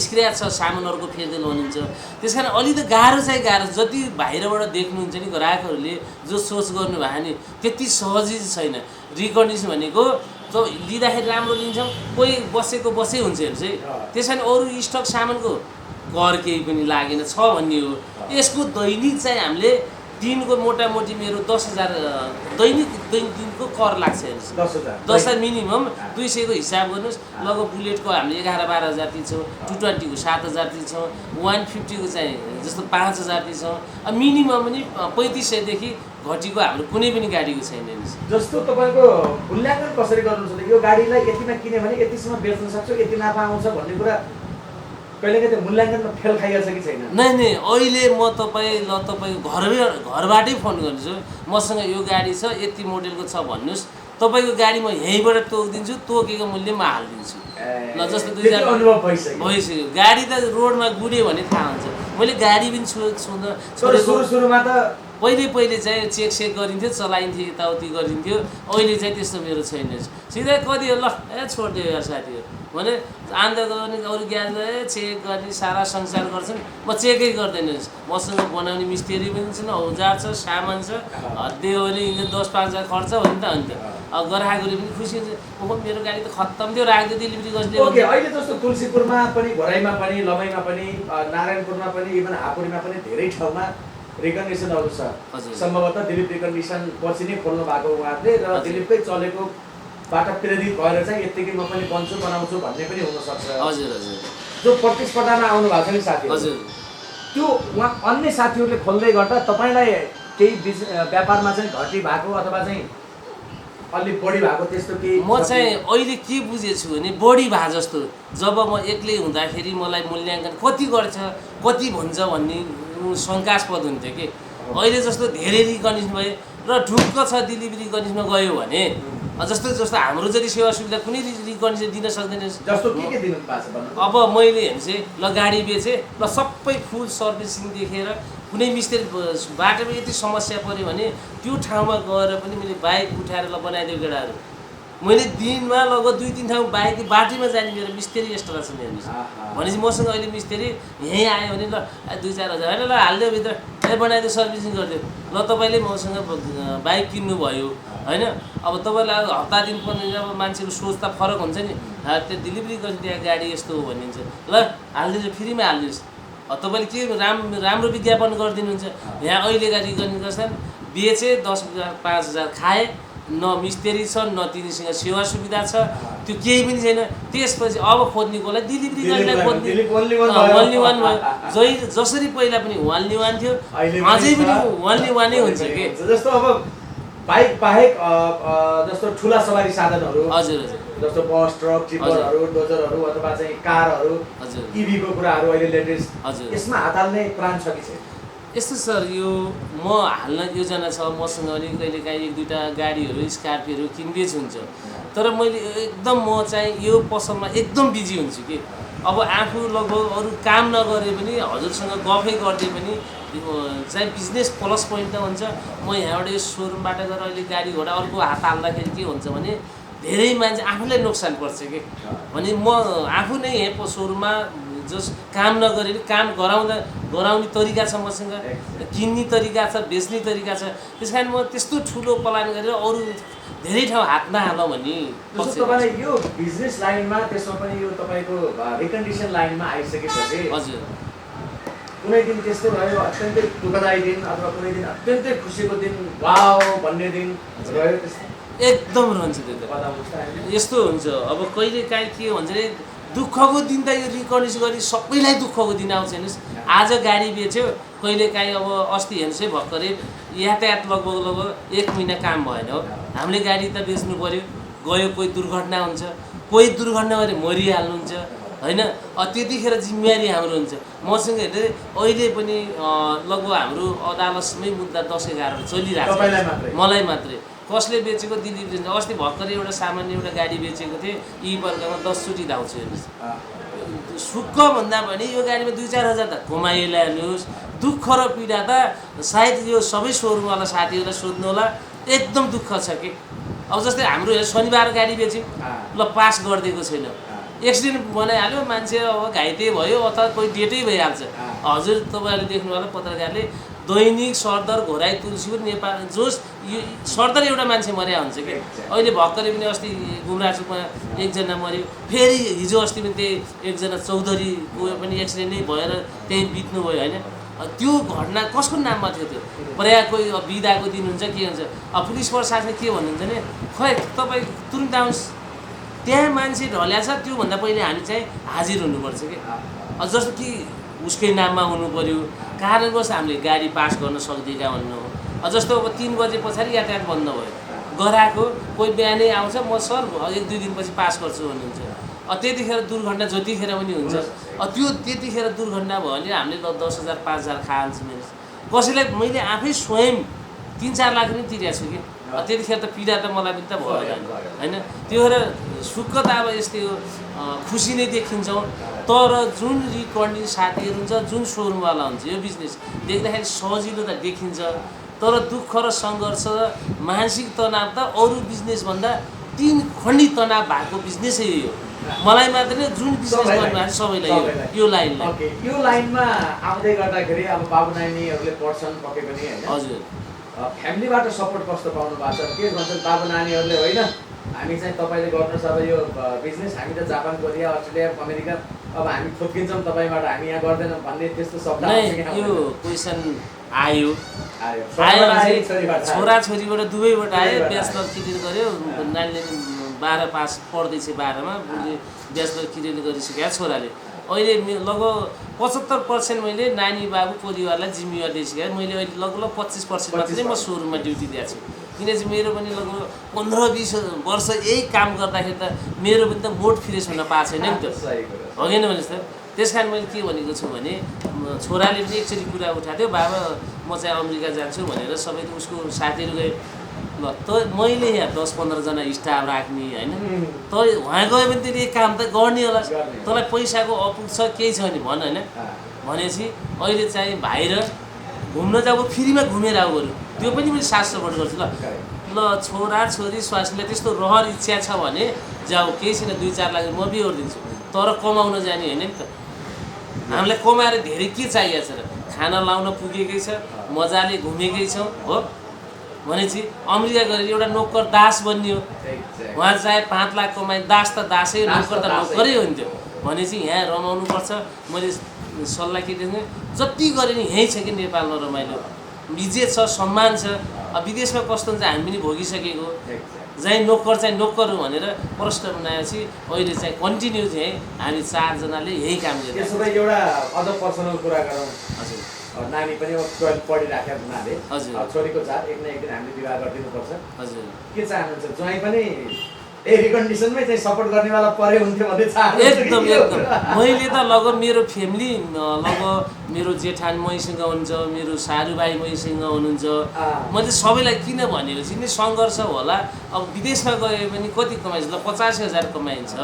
स्क्र्याच छ सामानहरूको फेरिदिनु भन्नुहुन्छ। त्यस कारण अलि त गाह्रो चाहिँ गाह्रो, जति बाहिरबाट देख्नुहुन्छ नि ग्राहकहरूले जो सोच गर्नुभयो नि त्यति सहजै छैन। रिकन्डिसन भनेको त लिँदाखेरि राम्रो लिन्छौँ, कोही बसेको बसै हुन्छ हेर्नुहोस् है। त्यस कारण अरू स्टक सामानको कर केही पनि लागेन छ भन्ने हो। यसको दैनिक चाहिँ हामीले दिनको मोटामोटी मेरो 10,000 दैनिक दिनको कर लाग्छ हेर्नुहोस्, 10,000 मिनिमम। 200 को हिसाब गर्नुहोस्, लगभग बुलेटको हामीले 11-12 हजार तिर्छौँ, 220 को 7,000 तिर्छौँ, 150 को चाहिँ जस्तो 5,000 तिर्छौँ, मिनिमम पनि 3500 देखि घटीको हाम्रो कुनै पनि गाडीको छैन हेर्नुहोस्। जस्तो तपाईँको मूल्याङ्कन कसरी गर्नुहुन्छ, यो गाडीलाई यतिमा किन्यो भने यतिसम्म बेच्न सक्छु, यति नाफा आउँछ भन्ने कुरा कहिलेकाहीँ त्यो मूल्याङ्कनमा फेल खाइहाल्छ कि छैन? नै अहिले म तपाईँको घरबाटै फोन गर्छु, मसँग यो गाडी छ, यति मोडेलको छ भन्नुहोस्, तपाईँको गाडी म यहीँबाट तोकिदिन्छु, तोकेको मूल्य म हालिदिन्छु। ल जस्तो 2000 अनुभव भइसक्यो, गाडी त रोडमा गुड्यो भने थाहा हुन्छ। मैले गाडी पनि सुरुमा त पहिले चाहिँ चेक गरिन्थ्यो, चलाइन्थ्यो, यताउति गरिन्थ्यो, अहिले चाहिँ त्यस्तो मेरो छैन। सिधै कति हो ल छोडिदियो यार साथीहरू भने आन्दा गर्ने, अरू ग्यास चेक गर्ने सारा संसार गर्छन्, म चेकै गर्दैन। मसँग बनाउने मिस्त्री पनि छन्, औजार छ, सामान छ, हद्दे हो भने 10-5 हजार खर्च हो नि त। अन्त अब ग्राहकहरूले पनि खुसी हुन्छ, ओहो मेरो गाडी त खत्तम थियो, राख्दै डेलिभरी गर्दै। ओके, अहिले जस्तो तुलसीपुरमा पनि, घोराईमा पनि, लमैमा पनि, नारायणपुरमा पनि, इभन हापुरीमा पनि धेरै ठाउँमा रिकन्डिसनहरू छ। सम्भवतः दिलीप रिकन्डिसन पछि नै खोल्नु भएको उहाँहरूले, र दिलीपकै चलेकोबाट प्रेरित भएर चाहिँ यत्तिकै म पनि बनाउँछु भन्ने पनि हुनसक्छ। हजुर जो प्रतिस्पर्धामा आउनु भएको छ नि साथीहरू, हजुर त्यो उहाँ अन्य साथीहरूले खोल्दै गर्दा तपाईँलाई केही व्यापारमा चाहिँ घटी भएको अथवा चाहिँ अलि बढी भएको त्यस्तो केही? म चाहिँ अहिले के बुझेछु भने बढी भए जस्तो, जब म एक्लै हुँदाखेरि मलाई मूल्याङ्कन कति गर्छ कति भन्छ भन्ने शङ्कास्पद हुन्थ्यो कि। अहिले जस्तो धेरै रिकन्डिसन भयो र ढुक्क छ डेलिभरी रिकन्डिसनमा गयो भने, जस्तो हाम्रो जति सेवा सुविधा कुनै रिकन्डिसन दिन सक्दैन। जस्तो के दिनु भएको छ भन्नु? अब मैले हेर्नुहोस् है, ल गाडी बेचेँ, ल सबै फुल सर्भिसिङ देखेर कुनै मिस्त्री बाटोमा यति समस्या पऱ्यो भने त्यो ठाउँमा गएर पनि मैले बाइक उठाएर ल बनाइदियो केटाहरू। मैले दिनमा लगभग 2-3 ठाउँ बाइक बाटोमा जाने मेरो मिस्त्री एक्स्ट्रा छ हेर्नुहोस्। भनेपछि मसँग अहिले मिस्त्री यहीँ आयो भने ल 2-4 हजार होइन, ल हालिदियो भित्र, बनाइदियो, सर्भिसिङ गरिदियो, ल तपाईँले मसँग बाइक किन्नुभयो होइन। अब तपाईँलाई हप्ता दिन 15 दिन अब मान्छेको सोच त फरक हुन्छ नि, त्यो डेलिभरी गर्छ त्यहाँ गाडी यस्तो हो भनिन्छ, ल हालिदिनुहोस्, फ्रीमा हालिदिनुहोस्। तपाईँले के राम्रो विज्ञापन गरिदिनुहुन्छ। यहाँ अहिलेका रिकन्डिसन गर्छन्, बेचे 10,000-5 हजार खाए, न मिस्त्री छ, न तिनीसँग सेवा सुविधा छ, त्यो केही पनि छैन। त्यसपछि अब खोज्नेकोलाई डेलिभरी गर्नेलाई खोज्ने ओन्ली वान भयो। जसरी पहिला पनि ओन्ली वान थियो, अझै पनि ओन्ली वानै हुन्छ कि। जस्तो अब बाइक बाहेक जस्तो ठुला सवारी साधनहरू, हजुर जस्तो बस, ट्रक, टिप्परहरू, डोजरहरू अथवा चाहिँ कारहरू, इभीको कुराहरू अहिले लेटेस्ट, यसमा हात हाल्ने प्लान छ कि छैन? यस्तो सर, यो म हाल्न योजना छ मसँग पनि, कहिलेकाहीँ 1-2टा गाडीहरू स्कर्पियोहरू किन्दैछु हुन्छ, तर मैले एकदम म चाहिँ यो पसलमा एकदम बिजी हुन्छु कि। अब आफू लगभग अरू काम नगरे पनि, हजुरसँग गफै गर्दै पनि चाहिँ बिजनेस प्लस पोइन्ट त हुन्छ। म यहाँबाट यो सोरुमबाट गएर अहिले गाडी घोडा अर्को हात हाल्दाखेरि के हुन्छ भने धेरै मान्छे आफूलाई नोक्सान पर्छ कि। भने म आफू नै यहाँ सोरुममा काम नगरे पनि काम गराउने तरिका छ मसँग, किन्ने तरिका छ, बेच्ने तरिका छ। त्यस कारण म त्यस्तो ठुलो प्लान गरेर अरू धेरै ठाउँ हात नहालौँ भन्ने। तपाईँलाई यो बिजनेस लाइनमा, त्यसमा पनि यो तपाईँको रिकन्डिसन लाइनमा आइसकेपछि हजुर कुनै दिन त्यस्तो रह्यो अत्यन्तै दुःखदायी दिन अथवा कुनै दिन अत्यन्तै खुसीको दिन वाउ भन्ने दिन रह्यो त्यस्तो एकदम रहन्छ त्यो त यस्तो हुन्छ अब कहिले काहीँ के भन्छ अरे दुःखको दिन त यो रिकर्डिस गरी सबैलाई दुःखको दिन आउँछ हेर्नुहोस् आज गाडी बेच्यो कहिले काहीँ अब अस्ति हेर्नुहोस् है भर्खरै यातायात लगभग 1 महिना काम भएन हो हामीले गाडी त बेच्नु पऱ्यो गयो कोही दुर्घटना हुन्छ कोही दुर्घटना भएर मरिहाल्नुहुन्छ होइन त्यतिखेर जिम्मेवारी हाम्रो हुन्छ मसँग हेर्दै अहिले पनि लगभग हाम्रो अदालतमै मुद्दा 10-11 चलिरहेको छ मलाई मात्रै कसले बेचेको दिलीप लिन्छ अस्ति भर्खरै एउटा सामान्य एउटा गाडी बेचेको थिएँ यी वर्गमा 10 चोटि धाउँछु हेर्नुहोस् सुख भन्दा पनि यो गाडीमा 2-4 हजार त कमाइला हेर्नुहोस् दुःख र पीडा त सायद यो सबै सोरुमवाला साथीहरूलाई सोध्नु होला एकदम दुःख छ कि अब जस्तै हाम्रो शनिबार गाडी बेच्यौँ ल पास गरिदिएको छैन एक्सिडेन्ट बनाइहाल्यो मान्छे अब घाइते भयो अथवा कोही डेटै भइहाल्छ हजुर तपाईँहरूले देख्नु होला पत्रकारले दैनिक सरदर घोराई तुलसीपुर नेपाल जोस यो सरदर एउटा मान्छे मर्या हुन्छ कि अहिले भर्खरै पनि अस्ति गुमराचुकमा एकजना मऱ्यो फेरि हिजो अस्ति पनि त्यही एकजना चौधरीको पनि एक्सिडेन्ट नै भएर त्यही बित्नु भयो होइन त्यो घटना कसको नाममा थियो त्यो पर्याको बिदाको दिन हुन्छ के हुन्छ पुलिस प्रशासनले के भन्नुहुन्छ भने खै तपाईँ तुरुन्त आउनुहोस् त्यहाँ मान्छे ढल्या छ त्योभन्दा पहिले हामी चाहिँ हाजिर हुनुपर्छ कि जस्तो कि उसकै नाममा हुनु पऱ्यो कारणवश हामीले गाडी पास गर्न सक्दिनँ भन्नु हो जस्तो अब 3 बजे पछाडि यातायात बन्द भयो गराएको कोही बिहानै आउँछ म सर 1-2 दिनपछि पास गर्छु भन्नुहुन्छ त्यतिखेर दुर्घटना जतिखेर पनि हुन्छ त्यो त्यतिखेर दुर्घटना भयो भने हामीले 10,000 5,000 खान्छौँ कसैलाई मैले आफै स्वयं 3-4 लाख पनि तिरेको छु कि त्यतिखेर त पीडा त मलाई पनि त भयो होइन त्यो भएर सुख त अब यस्तै हो खुसी नै देखिन्छौँ तर जुन रिकर्डिङ साथीहरू हुन्छ जुन सोरुमवाला हुन्छ यो बिजनेस देख्दाखेरि सजिलो त देखिन्छ तर दुःख र सङ्घर्ष मानसिक तनाव त अरू बिजनेसभन्दा 3 खण्डी तनाव भएको बिजनेसै हो मलाई मात्रै जुन बिजनेस गर्नुभएको सबैलाई यो लाइनलाई यो लाइनमा आउँदै गर्दाखेरि अब बाबु नानीहरूले पढ्छन् पके पनि होइन हजुर फ्यामिलीबाट सपोर्ट कस्तो पाउनु भएको छ के भन्छन् बाबु नानीहरूले होइन हामी चाहिँ तपाईँले गर्नुहोस् अब यो बिजनेस हामी त जापान कोरिया अस्ट्रेलिया अमेरिका अब हामी थोकिन्छौँ तपाईँबाट हामी यहाँ गर्दैनौँ भन्ने त्यस्तो शब्द यो क्वेसन आयो छोराछोरीबाट दुवैबाट आयो ब्याचलर क्लियर गर्यो नानीले 12 पास पढ्दैछ 12मा ब्याचलर क्लियर गरिसकेको छोराले अहिले लगभग 75% मैले नानी बाबु परिवारलाई जिम्मेवार दिइसकेँ मैले अहिले लगभग 25% मात्रै म सोरुममा ड्युटी दिएको छु किनकि मेरो पनि लगभग 15-20 वर्ष यही काम गर्दाखेरि त मेरो पनि त मोड फ्रेस हुन पाएको छैन नि त होइन भनेस् त त्यस कारण मैले के भनेको छु भने छोराले पनि एकचोटि कुरा उठाएको थियो बाबा म चाहिँ अमेरिका जान्छु भनेर सबै उसको साथीहरू गए ल त मैले यहाँ 10-15 जना स्टाफ राख्ने होइन त उहाँ गयो भने त्यसले काम त गर्ने होला तँलाई पैसाको अपुग छ केही छ भने भन होइन भनेपछि अहिले चाहिँ बाहिर घुम्न जाऊ फ्रीमा घुमेर आऊ बरु त्यो पनि मैले साथ सपोर्ट गर्छु ल छोरा छोरी स्वास्नीलाई त्यस्तो रहर इच्छा छ भने जाऊ केही छैन 2-4 लाख म बिहोरिदिन्छु तर कमाउन जाने होइन नि त हामीलाई कमाएर धेरै के चाहिएको छ र खाना लाउन पुगेकै छ मजाले घुमेकै छौँ हो भनेपछि अमेरिका गएर एउटा नोकर दास बन्यो उहाँ चाहे 5 लाख कमाए दास त दासै नोकर त नोकरै हुन्थ्यो भनेपछि यहाँ रमाउनुपर्छ मैले सल्लाह के दिन्छु जति गरे नि यहीँ छ कि नेपालमा रमाइलो इज्जत छ सम्मान छ विदेशमा कस्तो हुन्छ हामी पनि भोगिसकेको चाहिँ नोकर चाहिँ नोकर हो भनेर प्रश्न बनाएपछि अहिले चाहिँ कन्टिन्यू चाहिँ हामी 4 जनाले यही काम गरिरहेको त्यसो भए एउटा अझ पर्सनल कुरा गरौँ हजुर नानी पनि 12 पढिराखेको हुनाले हजुर छोरीको जात एक न एक दिन हामीले विवाह गरिदिनुपर्छ हजुर के चाहनुहुन्छ ज्वाइँ पनि यही कन्डिसनमै चाहिँ सपोर्ट गर्नेवाला परे हुन्थ्यो भन्ने चाहनुहुन्छ एकदम मैले त लगभग मेरो फ्यामिली लगभग मेरो जेठान मैसँग हुन्छ मेरो सारुभाइ मैसँग हुनुहुन्छ मैले सबैलाई किन भनेको छु नि सङ्घर्ष होला अब विदेशमा गए पनि कति कमाइन्छ ल 50,000 कमाइन्छ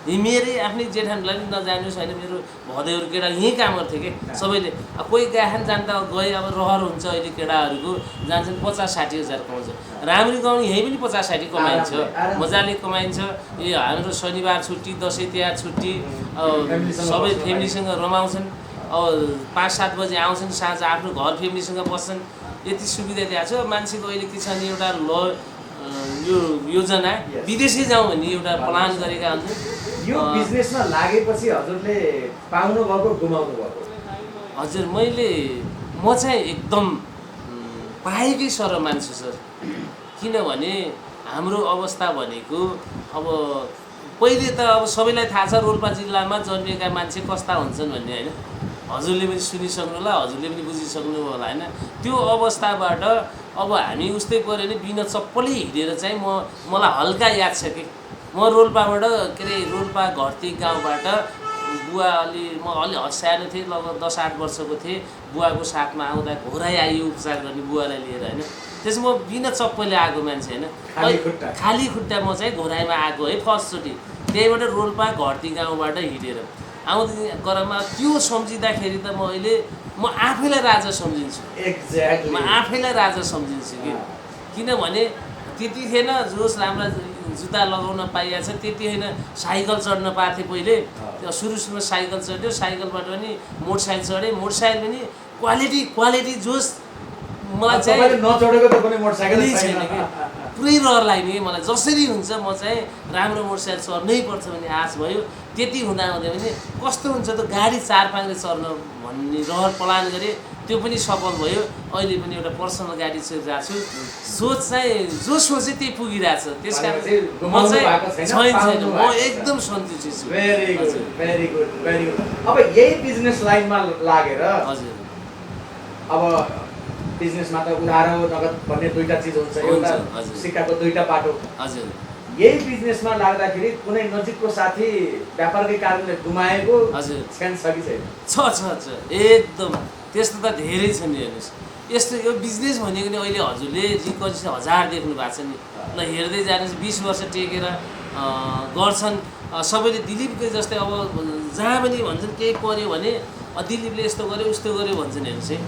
मेरै आफ्नै जेठानलाई पनि नजानुहोस् होइन मेरो भदैहरू केटा यहीँ काम गर्थ्यो कि सबैले कोही गाहान जान्दा गए अब रहर हुन्छ अहिले केटाहरूको जान्छन् 50-60,000 कमाउँछ राम्ररी गाउँ यहीँ पनि 50-60 कमाइन्छ मजाले कमाइन्छ हाम्रो शनिबार छुट्टी दसैँ तिहार छुट्टी सबै फ्यामिलीसँग रमाउँछन् अब 5-7 बजे आउँछन् साँझ आफ्नो घर फ्यामिलीसँग बस्छन् यति सुविधा दिएको छ मान्छेको अहिले के छ भने एउटा यो योजना विदेशै जाउँ भन्ने एउटा प्लान गरेका हुन्छन् यो बिजनेसमा लागेपछि हजुरले पाउनु भएको गुमाउनु भएको हजुर म चाहिँ एकदम पाएकै सर मान्छु सर। किनभने हाम्रो अवस्था भनेको अब पहिले त अब सबैलाई थाहा छ रोल्पा जिल्लामा जन्मिएका मान्छे कस्ता हुन्छन् भन्ने होइन, हजुरले पनि सुनिसक्नु होला, हजुरले पनि बुझिसक्नु होला होइन। त्यो अवस्थाबाट अब हामी उस्तै पऱ्यो भने बिना चप्पलै हिँडेर चाहिँ मलाई हल्का याद छ कि म रोल्पाबाट के अरे रोल्पा घरती गाउँबाट बुवा म अलि सानो थिएँ, लगभग 10-8 वर्षको थिएँ। बुवाको साथमा आउँदा घोराइ आयो उपचार गर्ने बुवालाई लिएर होइन। त्यसमा म बिना चप्पलले आएको मान्छे होइन, खाली खुट्टा म चाहिँ घोराइमा आएको है फर्स्टचोटि। त्यहीबाट रोल्पा घरती गाउँबाट हिँडेर आउँदै क्रममा त्यो सम्झिँदाखेरि त म आफैलाई राजा सम्झिन्छु। एक्ज्याक्टली म आफैलाई राजा सम्झिन्छु कि किनभने त्यति थिएन जोस राम्रा जुत्ता लगाउन पाइएको छ, त्यति होइन साइकल चढ्न पाएको थिएँ पहिले। सुरुमा साइकल चढ्यो, साइकलबाट पनि मोटरसाइकल चढेँ, मोटरसाइकल पनि क्वालिटी जोस मलाई चाहिँ नचढेको त पनि मोटरसाइकल छैन कि पुरै रहर लाग्ने मलाई। जसरी हुन्छ म चाहिँ राम्रो मोटरसाइकल चढ्नै पर्छ भन्ने आश भयो। त्यति हुँदा पनि कस्तो हुन्छ त गाडी 4-5ले चढ्न भन्ने रहर प्लान गरेँ, त्यो पनि सफल भयो। अहिले पनि एउटा पर्सनल गाडी चढिरहेको छु। सोच चाहिँ जो सोचे त्यही पुगिरहेछ, त्यस कारण म चाहिँ छैन, म एकदम सन्तुष्टि छु। Very good. अब यही बिजनेस लाइनमा लागेर हजुर अब बिजनेसमा त उधार नगद भन्ने दुईटा चिज हुन्छ, एउटा सिक्काको दुईटा पाटो। हजुर यही बिजनेसमा लाग्दाखेरि कुनै नजिकको साथी व्यापारकै कारणले गुमाएको हजुर चान्स छ कि छैन? छ एकदम त्यस्तो त धेरै छ नि। हेर्नुहोस् यस्तो यो बिजनेस भनेको नि अहिले हजुरले जिन्कसी 1000 देख्नु भएको छ नि, ल हेर्दै जानुहोस् 20 वर्ष टेकेर गर्छन् सबैले। दिलीपकै जस्तै अब जहाँ पनि भन्छन् केही पऱ्यो भने दिलीपले यस्तो गर्यो उस्तो गर्यो भन्छन्। हेर्नुहोस् है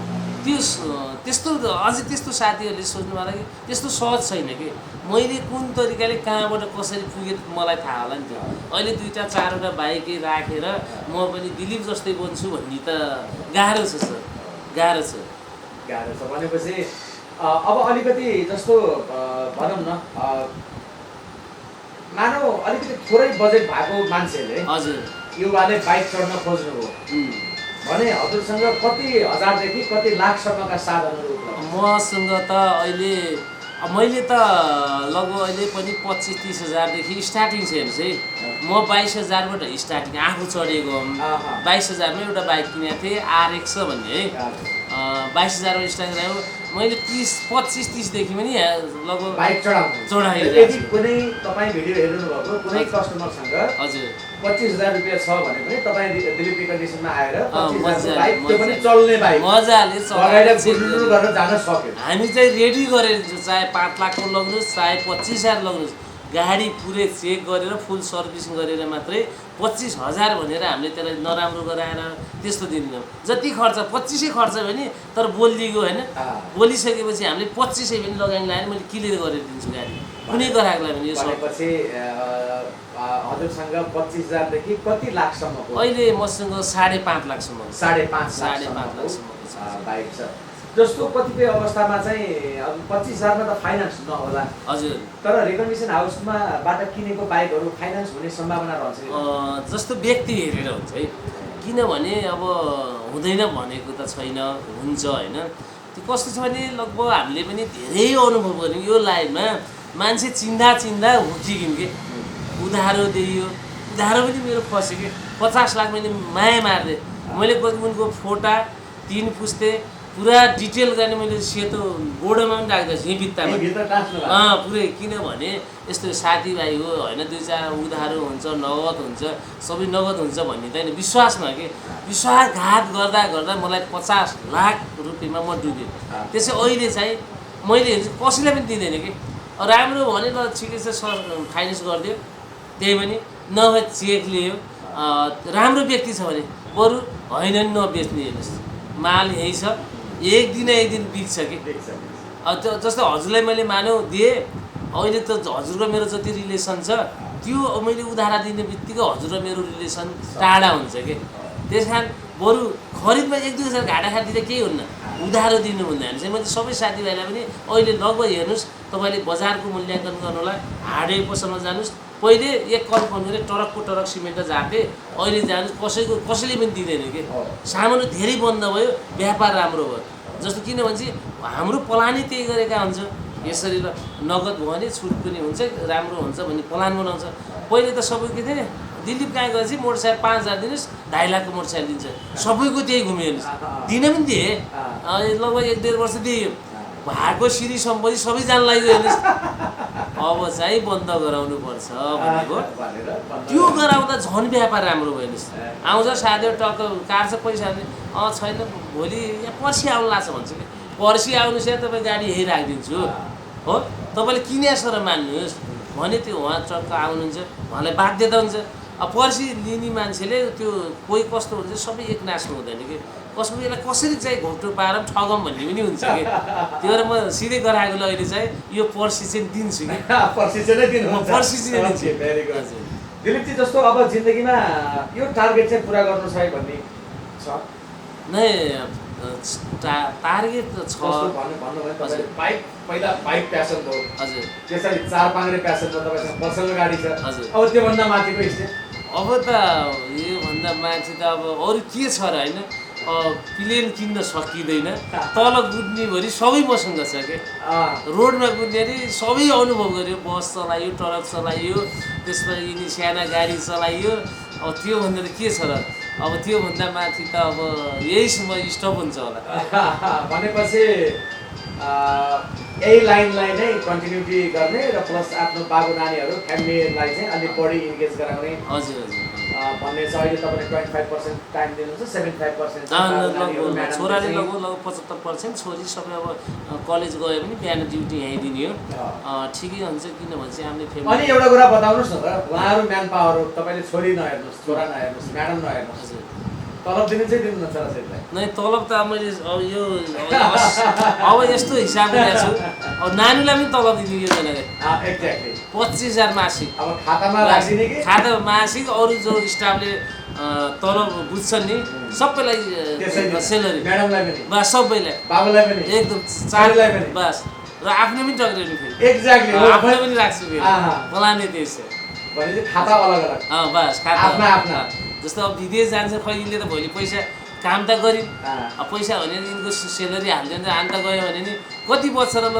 त्यस्तो अझै त्यस्तो साथीहरूले सोच्नु होला कि त्यस्तो सहज छैन कि मैले कुन तरिकाले कहाँबाट कसरी पुगेँ मलाई थाहा होला नि। त्यो अहिले 2-4वटा बाइकै राखेर म पनि दिलीप जस्तै बन्छु भन्ने त गाह्रो छ सर, गाह्रो छ भनेपछि अब अलिकति जस्तो भनौँ न मानौ अलिकति थोरै बजेट भएको मान्छेले हजुर युवाले बाइक चढ्न खोज्नुभयो भने हजुरसँग कति हजारदेखि कति लाखसम्मका साधनहरू उपलब्ध? मसँग त अहिले मैले त लगभग अहिले पनि 25-30 हजारदेखि स्टार्टिङ छ। हेर्नुहोस् है म 22,000बाट स्टार्टिङ आफू चढेको 22,000मा एउटा बाइक किनेको थिएँ RX भन्ने है। 22,000मा स्टार्टिङ आयो, मैले 25-30देखि पनि लगभग बाइक चढाइरहेको छु। कुनै तपाईँ भिडियो हेर्नु भएको कुनै कस्टमरसँग हजुर 25,000 रुपियाँ छ भने पनि तपाईँ दिलीप कन्डिसनमा आएर 25,000 बाइक त्यो पनि चल्ने बाइक मजाले गरेर जान सक्यो। हामी चाहिँ रेडी गरेर चाहे 5 लाखको लग्नुहोस् चाहे 25,000 लग्नुहोस्, गाडी पुरै चेक गरेर फुल सर्भिसिङ गरेर मात्रै 25,000 भनेर हामीले त्यसलाई नराम्रो गराएर त्यस्तो दिँदैनौँ। जति खर्च 25 खर्च भयो नि, तर बोलिदिएको होइन, बोलिसकेपछि हामीले 25 पनि लगानी लगाएर मैले क्लियर गरेर दिन्छु गाडी कुनै ग्राहकलाई पनि। यो भनेपछि हजुरसँग 25,000देखि कति लाखसम्मको? अहिले मसँग 5.5 लाखसम्म 5.5 लाखसम्मको बाइक छ। जस्तो कतिपय अवस्थामा चाहिँ अब 25,000मा त फाइनान्स नहोला हजुर, तर रिकन्डिसन हाउसबाट किनेको बाइकहरू फाइनान्स हुने सम्भावना रहन्छ। जस्तो व्यक्ति हेरेर हुन्छ है, किनभने अब हुँदैन भनेको त छैन, हुन्छ होइन। त्यो कस्तो छ भने लगभग हामीले पनि धेरै अनुभव गऱ्यौँ यो लाइनमा। मान्छे चिन्दा हुर्किगयौँ कि उधारो दियो, उधारो पनि मेरो फस्यो कि 50 लाख मैले माया मार्दै मैले उनको फोटा 3 पुस्ते पुरा डिटेल गर्ने मैले सेतो बोर्डमा पनि राख्दैछु यहीँ भित्तामा पुरै। किनभने यस्तो साथीभाइ हो होइन, 2-4 उधारो हुन्छ नगद हुन्छ सबै नगद हुन्छ भन्ने त होइन, विश्वासमा कि विश्वासघात गर्दा मलाई 50 लाख रुपियाँमा म डुबेँ। त्यसै अहिले चाहिँ मैले कसैलाई पनि दिँदैन कि राम्रो भने ल ठिकै छ सर फाइनेन्स गरिदियो, त्यही पनि नभए चेक लियो। राम्रो व्यक्ति छ भने बरु होइन नि नबेच्ने। हेर्नुहोस् माल यहीँ छ, एक दिन बिग्छ कि। जस्तो हजुरलाई मैले मानौ दिएँ, अहिले त हजुरको मेरो जति रिलेसन छ त्यो मैले उधारा दिने बित्तिकै हजुर र मेरो रिलेसन टाढा हुन्छ कि। त्यस कारण बरु खरिदमा 1-2 हजार घाटा खाँदा केही हुन्न, उधारो दिनुभन्दा चाहिँ मैले सबै साथीभाइलाई पनि अहिले लगभग हेर्नुहोस् तपाईँले बजारको मूल्याङ्कन गर्नुलाई हार्डवे पसलमा जानुहोस्, पहिले एक कल फोन गरेर टरक सिमेन्ट झापे, अहिले जानुहोस् कसैले पनि दिँदैन कि सामान्य धेरै बन्द भयो, व्यापार राम्रो भयो। जस्तो किनभने चाहिँ हाम्रो प्लानै त्यही गरेका हुन्छ, यसरी ल नगद भयो भने छुट पनि हुन्छ, राम्रो हुन्छ भन्ने प्लान बनाउँछ। पहिले त सबै के थियो दिलीप कहाँ गएपछि मोटरसाइकल 5,000 दिनुहोस् 2.5 लाखको मोटरसाइकल दिन्छ, सबैको त्यही घुम्यो हेर्नुहोस्, दिन पनि दिए लगभग 1.5 वर्ष दियो, भएको सिरी सम्पत्ति सबै जान लाग्यो हेर्नुहोस्। अब चाहिँ बन्द गराउनु पर्छ भनेको, त्यो गराउँदा झन् व्यापार राम्रो भयो हेर्नुहोस्। आउँछ साथीहरू टक्क काट्छ पैसा छैन भोलि यहाँ पर्सि आउनु लाग्छ भन्छ कि पर्सि आउनुहोस् या तपाईँ गाडी यहीँ राखिदिन्छु हो, तपाईँले किने सर मान्नुहोस् भने त्यो उहाँ टक्क आउनुहुन्छ, उहाँलाई बाध्यता हुन्छ। अब पर्सि लिने मान्छेले त्यो कोही कस्तो हुन्छ सबै एक नाच्नु हुँदैन कि, कसको यसलाई कसरी चाहिँ घोप्टो पाएर ठगौँ भन्ने पनि हुन्छ कि, त्यो भएर म सिधै गराएकोले अहिले चाहिँ यो पर्सि चाहिँ दिन्छु कि पर्सि चाहिँ दिन्छु। दिलीपजी जस्तो अब जिन्दगीमा यो टार्गेट चाहिँ पुरा गर्नु छ भन्ने छ नै टार्गेट त छ। पहिला बाइक प्यासन भयो, हजुर, त्यसरी 4 पाङ्रे प्यासन भयो, तपाईँसँग पर्सनल गाडी छ, हजुर। अब त्योभन्दा माथिको स्टेप अब त योभन्दा माथि त अब अरू के छ र होइन, प्लेन किन्न सकिँदैन, तल कुद्नेभरि सबै मसँग छ कि, रोडमा कुद्नेभरि सबै अनुभव गऱ्यो, बस चलायो, ट्रक चलायो, त्यसपछि यिनी साना गाडी चलाइयो। अब त्योभन्दा त के छ र, अब त्योभन्दा माथि त अब यही समय स्टप हुन्छ होला। भनेपछि यही लाइनलाई नै कन्टिन्युटी गर्ने र प्लस आफ्नो बाबु नानीहरू फ्यामिलीलाई चाहिँ अलिक बढी इन्गेज गराउने। हजुर हजुर भन्ने छ। अहिले तपाईँले 25% टाइम दिनुहुन्छ, 75% छोराले लगभग 75%, छोरी सबै अब कलेज गयो भने बिहान ड्युटी यहीँ दिने हो, ठिकै हुन्छ। किनभने चाहिँ हामीले फ्यामिली। अनि एउटा कुरा बताउनुहोस् न त, उहाँहरू म्यान पावर हो, तपाईँले छोरी नहेर्नुहोस्, छोरा नहेर्नुहोस्, म्याडम नहेर्नुहोस्, तलब दिनु चाहिँ दिनु न छोराछोरीलाई? नै तलब त मैले अब यो अब यस्तो हिसाबले छु, अब नानीलाई पनि तलब दिने योजनाले एक्ज्याक्टली 25,000 मासिक। अब खातामा राखिदिने कि खाता मासिक, अरू जो स्टाफले तलब बुझ्छन् नि सबैलाई सेलरी, म्याडमलाई पनि, बस सबैलाई, बाबुलाई पनि, एकदम चारलाई पनि, बस। र आफ्नै पनि टक्रेनु फेरि एक्ज्याक्टली आफ्नै पनि राख्छु फेरि, बोलाउने त्यसो भनेपछि खाता अलग अलग, बस खाता आफ्ना आफ्ना। जस्तो अब विदेश जान्छ खैले त भोलि पैसा काम त गरिन्, अब पैसा भने यिनको सेलरी हाल्दैन, अन्त गयो भने नि कति बच्छ र ल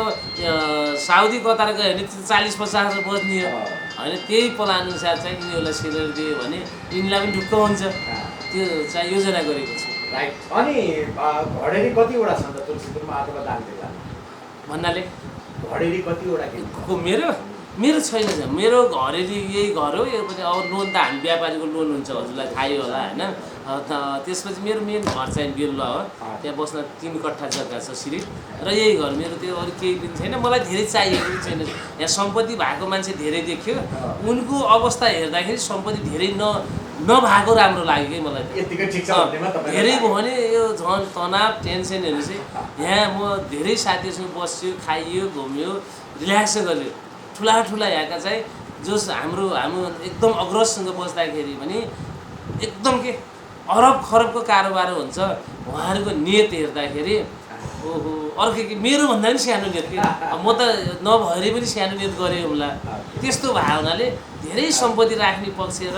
साउदी कतार गयो भने 40-50 बज्ने हो होइन, त्यही प्लान अनुसार चाहिँ यिनीहरूलाई सेलरी दियो भने यिनीलाई पनि ढुक्क हुन्छ, त्यो चाहिँ योजना गरेको छु। राइट। अनि घडेरी कतिवटा छ त तुलसीपुरमा अथवा दाङभित्र भन्नाले घडेरी कतिवटा को मेरो छैन, मेरो घरेली यही घर हो। यो पनि अब लोन त हामी व्यापारीको लोन हुन्छ, हजुरलाई थाहै होला होइन। त्यसपछि मेरो मेन घर चाहिँ बेलुवा हो, त्यहाँ बस्न 3 कट्ठा जग्गा छ सिरिप, र यही घर मेरो। त्यो अरू केही पनि छैन, मलाई धेरै चाहिएको पनि छैन। यहाँ सम्पत्ति भएको मान्छे धेरै देख्यो, उनको अवस्था हेर्दाखेरि सम्पत्ति धेरै नभएको राम्रो लाग्यो कि मलाई। यतिकै ठिक छ भन्नेमा तपाईँ धेरै भयो भने यो झन् तनाव टेन्सनहरू चाहिँ यहाँ म धेरै साथीहरूसँग बस्यो, खाइयो, घुम्यो, रिल्याक्स गर्यो। ठुला यहाँका चाहिँ जस हाम्रो एकदम अग्रजसँग बस्दाखेरि पनि एकदम के अरब खरबको कारोबार हुन्छ, उहाँहरूको नियत हेर्दाखेरि ओहो अर्कै कि मेरोभन्दा पनि सानो नियत कि, म त नभएर पनि सानो नियत गरेँ होला। त्यस्तो भएको हुनाले धेरै सम्पत्ति राख्ने पक्ष र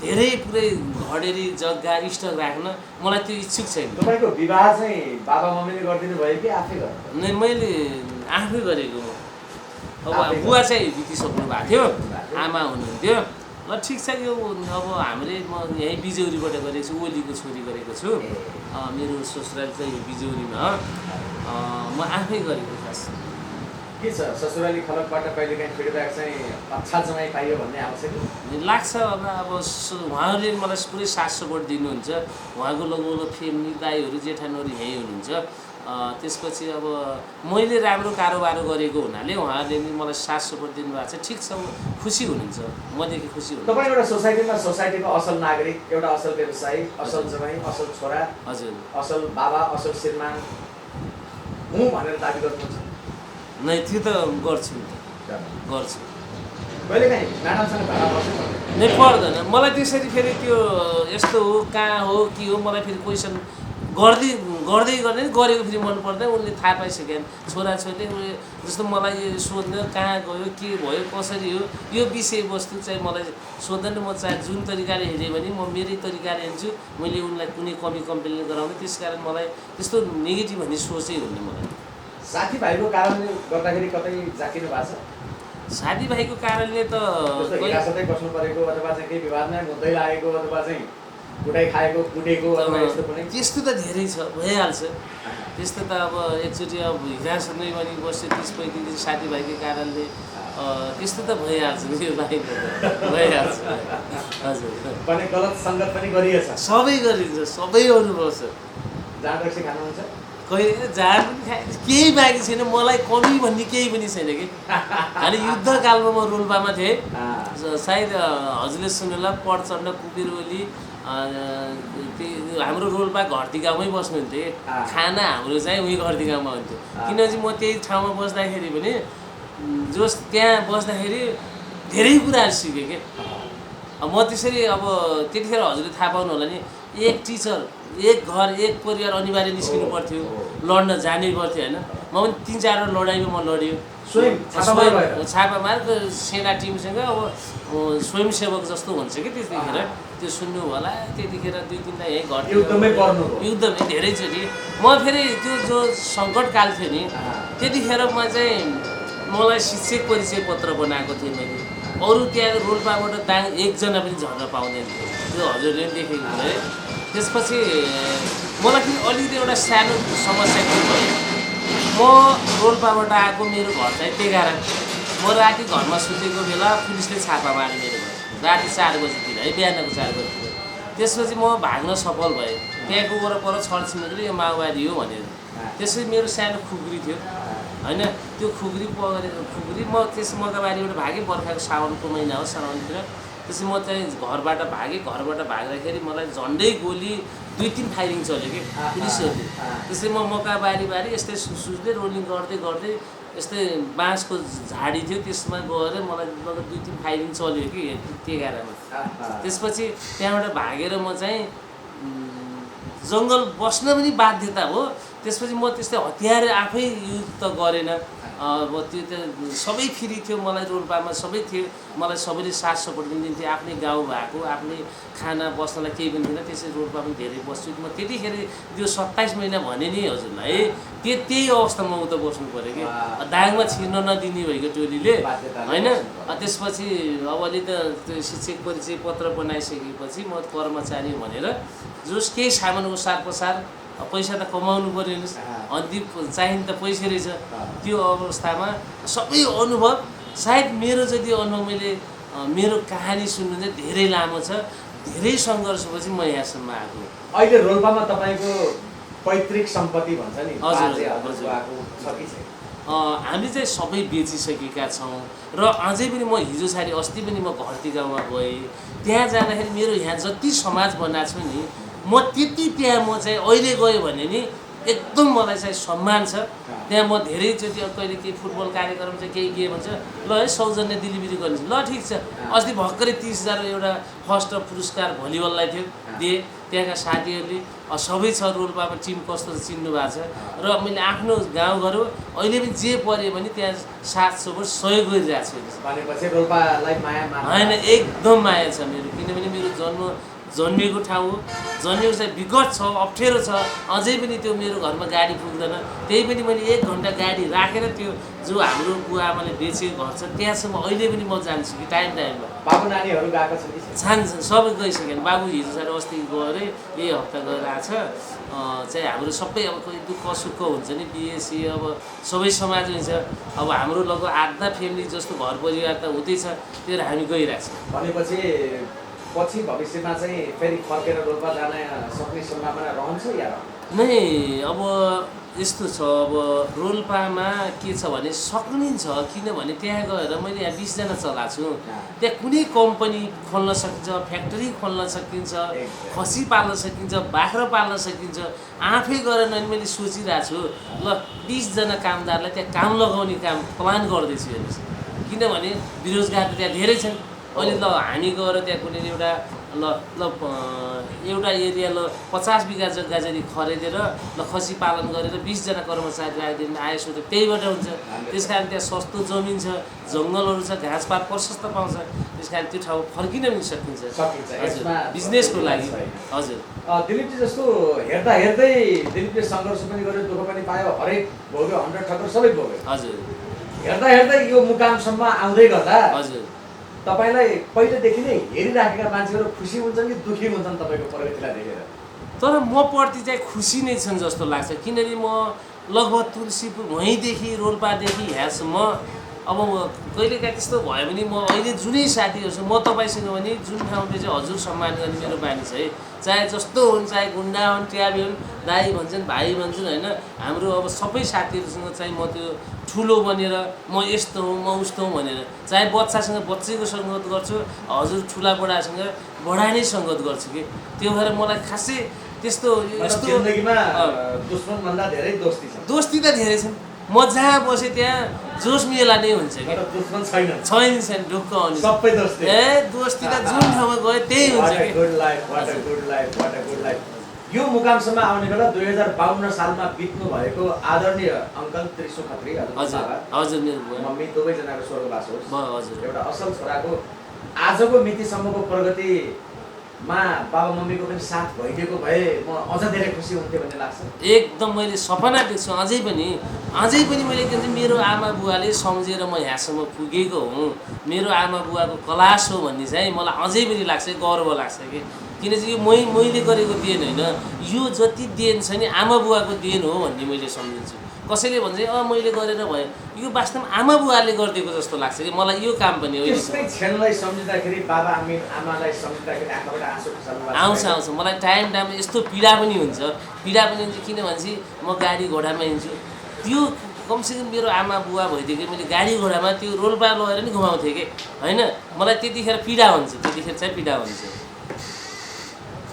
धेरै पुरै घडेरी जग्गा स्टक राख्न मलाई त्यो इच्छुक छैन। तपाईँको विवाह चाहिँ बाबा मम्मीले गरिदिनु भयो कि आफै गर्नु? नै मैले आफै गरेको। अब बुवा चाहिँ बितिसक्नु भएको थियो, आमा हुनुहुन्थ्यो। ल ठिक छ, यो अब हामीले म यहीँ बिजौरीबाट गरेको छु, ओलीको छोरी गरेको छु। मेरो ससुराल चाहिँ यो बिजौरीमा हो, म आफै गरेको खास। के छ ससुराली खलकबाट कहिलेकाहीँ फिडब्याक चाहिँ अच्छा जमाइ पाइयो भन्ने आवश्यक लाग्छ होला। अब उहाँहरूले मलाई पुरै साथ सपोर्ट दिनुहुन्छ, उहाँको लगभग फ्यामिली दाईहरू जेठानीहरू यहीँ हुनुहुन्छ। त्यसपछि अब मैले राम्रो कारोबार गरेको हुनाले उहाँहरूले नि मलाई साथ सपोर्ट दिनुभएको छ। ठिक छ, खुसी हुनुहुन्छ, मदेखि खुसी हुनुहुन्छ। तपाईँ एउटा सोसाइटीको असल नागरिक, एउटा असल व्यवसायी, असल जमाई, असल छोरा, हजुर, असल बाबा, असल श्रीमान हुँ भनेर दाबी गर्नुहुन्छ? नै त्यो त गर्छु कहिलेकाहीँ म्याडमसँग भेला पर्छ नै पर्दैन मलाई त्यसरी। फेरि त्यो यस्तो हो कहाँ हो के हो मलाई फेरि क्वेसन गर्दै गर्दै गरेको फेरि मन पर्दैन उनले थाहा पाइसक्यो छोराछोरीले जस्तो मलाई सोध्न कहाँ गयो के भयो कसरी हो यो विषयवस्तु चाहिँ मलाई सोध्दैन म चाहे जुन तरिकाले हेरेँ भने म मेरै तरिकाले हेर्छु मैले उनलाई कुनै कमी कम्प्लेन गराउने त्यस कारण मलाई त्यस्तो नेगेटिभ भन्ने सोचै हुने मलाई साथीभाइको कारणले गर्दाखेरि कतै जाकिनु भएको छ साथीभाइको कारणले त हिरासतै बस्नु परेको अथवा चाहिँ केही विवादमा मुद्दै लागेको अथवा चाहिँ कुटाइ खाएको कुटेको अथवा यस्तो कुनै त्यस्तो त धेरै छ भइहाल्छ त्यस्तो त अब एकचोटि अब हिरासतमै पनि बस्यो 30-35 दिन साथीभाइको कारणले त्यस्तो त भइहाल्छ यो लाइनमा त भइहाल्छ हजुर पनि गलत सङ्गत पनि गरिएछ सबै गरिन्छ सबै अनुभव छ जाँड रक्सी खानुहुन्छ कहिले झाड पनि खाए केही बाँकी छैन मलाई कमी भन्ने केही पनि छैन कि अनि युद्धकालमा म रोल्पामा थिएँ सायद हजुरले सुन्नुला पडचण्ड कुबेर ओली हाम्रो रोल्पा घरती गाउँमै बस्नुहुन्थ्यो खाना हाम्रो चाहिँ उही घरती गाउँमा हुन्थ्यो किनभने म त्यही ठाउँमा बस्दाखेरि पनि जस त्यहाँ बस्दाखेरि धेरै कुराहरू सिकेँ कि म त्यसरी अब त्यतिखेर हजुरले थाहा पाउनु होला नि एक टिचर एक घर एक परिवार अनिवार्य निस्किनु पर्थ्यो लड्न जानै पर्थ्यो होइन म पनि 3-4 लडाइँमा म लड्यो छापामार सेना टिमसँग अब स्वयंसेवक जस्तो हुन्छ कि त्यतिखेर त्यो सुन्नु होला त्यतिखेर 2-3 यहीँ घट्यो एकदमै धेरैचोटि म फेरि त्यो जो सङ्कटकाल थियो नि त्यतिखेर म चाहिँ मलाई शिक्षक परिचय पत्र बनाएको थिएँ मैले अरू त्यहाँ रोल्पाबाट दाङ एकजना पनि झर्न पाउँदैन थियो त्यो हजुरले पनि देखेको है त्यसपछि मलाई फेरि अलिकति एउटा सानो समस्या के भयो म रोल्पाबाट आएको मेरो घर चाहिँ तेघारा म राति घरमा सुतेको बेला पुलिसले छापा माऱ्यो मेरो घर राति 4 बजीतिर है बिहानको 4 बजीतिर त्यसपछि म भाग्न सफल भएँ त्यहाँको वरपर छरछिमेकीले यो माओवादी हो भनेर त्यसपछि मेरो सानो खुकुरी थियो होइन त्यो खुकुरी म त्यस मकैबारीबाट भागेँ बर्खाको साउनको महिना हो साउनतिर त्यसपछि म चाहिँ घरबाट भागेँ घरबाट भाग्दाखेरि मलाई झन्डै गोली 2-3 फायरिङ चल्यो कि पुलिसहरूले त्यसपछि म मकैबारी यस्तै सुस्दै रोलिङ गर्दै गर्दै यस्तै बाँसको झाडी थियो त्यसमा गएर मलाई लगभग 2-3 फायरिङ चल्यो कि तेघारामा त्यसपछि त्यहाँबाट भागेर म चाहिँ जङ्गल बस्न पनि बाध्यता हो त्यसपछि म त्यस्तै हतियार आफै युज त गरेन अब त्यो त सबै फ्री थियो मलाई रोल्पामा सबै थियो मलाई सबैले साथ सपोर्ट पनि दिन्थ्यो आफ्नै गाउँ भएको आफ्नै खाना बस्नलाई केही पनि थिएन त्यसरी रोल्पा पनि धेरै बस्छु म त्यतिखेर त्यो 27 महिना भने नि हजुरलाई त्यही अवस्थामा उता बस्नु पऱ्यो कि दाङमा छिर्न नदिने भएको टोलीले होइन त्यसपछि अब अलि त त्यो शिक्षक परिचय पत्र बनाइसकेपछि म कर्मचारी भनेर जोस केही सामानको सारपसार पैसा त कमाउनु पऱ्यो नि अन्तिम चाहिने त पैसा रहेछ त्यो अवस्थामा सबै अनुभव सायद मेरो जति अनुभव मैले मेरो कहानी सुन्नु चाहिँ धेरै लामो छ धेरै सङ्घर्षपछि म यहाँसम्म आएको अहिले रोल्पामा तपाईँको पैतृक सम्पत्ति भन्छ नि हामी चाहिँ सबै बेचिसकेका छौँ र अझै पनि म हिजो सारी अस्ति पनि म घरती गाउँमा गएँ त्यहाँ जाँदाखेरि मेरो यहाँ जति समाज बनाएको छु नि म त्यति त्यहाँ म चाहिँ अहिले गयो भने नि एकदम मलाई चाहिँ सम्मान छ त्यहाँ म धेरैचोटि कहिले केही फुटबल कार्यक्रम चाहिँ केही के भन्छ ल है सौजन्य डेलिभरी गर्नु ल ठिक छ अस्ति भर्खरै 30,000 एउटा फर्स्ट पुरस्कार भलिबललाई थियो दिए त्यहाँका साथीहरूले सबै छ रोल्पामा टिम कस्तो चिन्नु भएको छ र मैले आफ्नो गाउँघर हो अहिले पनि जे पऱ्यो भने त्यहाँ साथ सपोर्ट सहयोग गरिरहेको छु होइन एकदम माया छ मेरो किनभने मेरो जन्मिएको ठाउँ हो जन्मिएको चाहिँ विगत छ अप्ठ्यारो छ अझै पनि त्यो मेरो घरमा गाडी पुग्दैन त्यही पनि मैले 1 घन्टा गाडी राखेर त्यो जो हाम्रो बुवा आमाले बेचेको घर छ त्यहाँसम्म अहिले पनि म जान्छु कि टाइममा बाबु नानीहरू गएको छन् सबै गइसकेन बाबु हिजो सार अस्ति गएर यही हप्ता गएर आएको छ चाहिँ हाम्रो सबै अब कोही दुःख सुख हुन्छ नि बिएसी अब सबै समाज हुन्छ अब हाम्रो लगभग आधा फ्यामिली जस्तो घर परिवार त हुँदैछ त्यो हामी गइरहेको छौँ भनेपछि पछि भविष्यमा चाहिँ फेरि फर्केर रोल्पा जान सक्ने सम्भावना रहन्छ या नै अब यस्तो छ अब रोल्पामा के छ भने सक्नु छ किनभने त्यहाँ गएर मैले यहाँ 20 जना चलाएको छु त्यहाँ कुनै कम्पनी खोल्न सकिन्छ फ्याक्ट्री खोल्न सकिन्छ खसी पाल्न सकिन्छ बाख्रा पाल्न सकिन्छ आफै गएर मैले सोचिरहेको छु ल 20 जना कामदारलाई त्यहाँ काम लगाउने काम प्लान गर्दैछु हेर्नुहोस् किनभने बेरोजगार त त्यहाँ धेरै छन् अहिले ल हामी गएर त्यहाँ कुनै एउटा एउटा एरिया 50 बिघा जग्गा जरी खरिदेर खसी पालन गरेर 20 जना कर्मचारी राखिदिनु आय स्रोत त्यहीबाट हुन्छ। त्यसकारण त्यहाँ सस्तो जमिन छ, जङ्गलहरू छ, घाँसपात प्रशस्त पाउँछ। त्यसकारण त्यो ठाउँ फर्किन पनि सकिन्छ हजुर बिजनेसको लागि हजुर। दिलीपजी जस्तो हेर्दा हेर्दै दिलीपले सङ्घर्ष पनि गर्यो, दुःख पनि पायो, हरेक भोग्यो, 100 ठक्कर सबै भोग्यो हजुर। हेर्दा हेर्दै यो मुकामसम्म आउँदै गर्दा हजुर तपाईलाई पहिलेदेखि नै हेरिराखेका मान्छेहरू खुसी हुन्छन् कि दुःखी हुन्छन् तपाईँको प्रगतिलाई देखेर? तर म प्रति चाहिँ खुसी नै छन् जस्तो लाग्छ, किनभने म लगभग तुलसीपुर वहीँदेखि रोल्पादेखि यहाँसम्म अब कहिलेकाहीँ त्यस्तो भयो भने म अहिले जुनै साथीहरू छ म तपाईँसँग भने जुन ठाउँले चाहिँ हजुर सम्मान गर्ने मेरो बानी छ है, चाहे जस्तो हुन्, चाहे गुन्डा हुन्, ट्याबी हुन्, दाई भन्छन्, भाइ भन्छन् होइन। हाम्रो अब सबै साथीहरूसँग चाहिँ म त्यो ठुलो बनेर म यस्तो हुँ, म उस्तो हुँ भनेर, चाहे बच्चासँग बच्चैको सङ्गत गर्छु, हजुर ठुला बडासँग बडा नै सङ्गत गर्छु कि। त्यो भएर मलाई खासै त्यस्तो जिन्दगीमा दुश्मनभन्दा धेरै दोस्ती छ। दोस्ती त धेरै छन्, म जहाँ बसेँ त्यहाँ जोस मेला नै हुन्छ कि। दुश्मन छैन छैन ढुक्क आउने सबै दोस्ती। दोस्ती त जुन ठाउँमा गयो त्यही हुन्छ कि। Good life, what a good life, what a good life. यो मुकामसम्म आउने बेला 2052 सालमा बित्नु भएको आदरणीय अङ्कल त्रिशु खत्री हजुर मेरो मम्मी दुवैजनाको स्वर्गवास होस्। हजुर एउटा असल छोराको आजको मितिसम्मको प्रगतिमा बाबा मम्मीको पनि साथ भइदिएको भए म अझ धेरै खुसी हुन्थेँ भन्ने लाग्छ। एकदम मैले सपना देख्छु अझै पनि मैले के भन्छ मेरो आमा बुवाले सम्झेर म यहाँसम्म पुगेको हुँ, मेरो आमा बुवाको कलास हो भन्ने चाहिँ मलाई अझै पनि लाग्छ, गर्व लाग्छ कि। किनकि यो मैले गरेको देन होइन, यो जति देन छ नि आमा बुवाको देन हो भन्ने मैले सम्झिन्छु। कसैले भन्छ मैले गरेर भयो, यो वास्तवमा आमा बुवाले गरिदिएको जस्तो लाग्छ कि मलाई यो काम पनि हो। त्यसकै क्षणलाई सम्झिँदाखेरि बाबा आमालाई सम्झिँदाखेरि आँखाबाट आँसु आउँछ मलाई टाइम यस्तो पीडा पनि हुन्छ किन भनेपछि म गाडी घोडामा हिँड्छु, त्यो कमसेकम मेरो आमा बुवा भइदिएको मैले गाडी घोडामा त्यो रोल्पा लगेर नि घुमाउँथेँ कि होइन। मलाई त्यतिखेर पीडा हुन्छ, त्यतिखेर चाहिँ पीडा हुन्छ।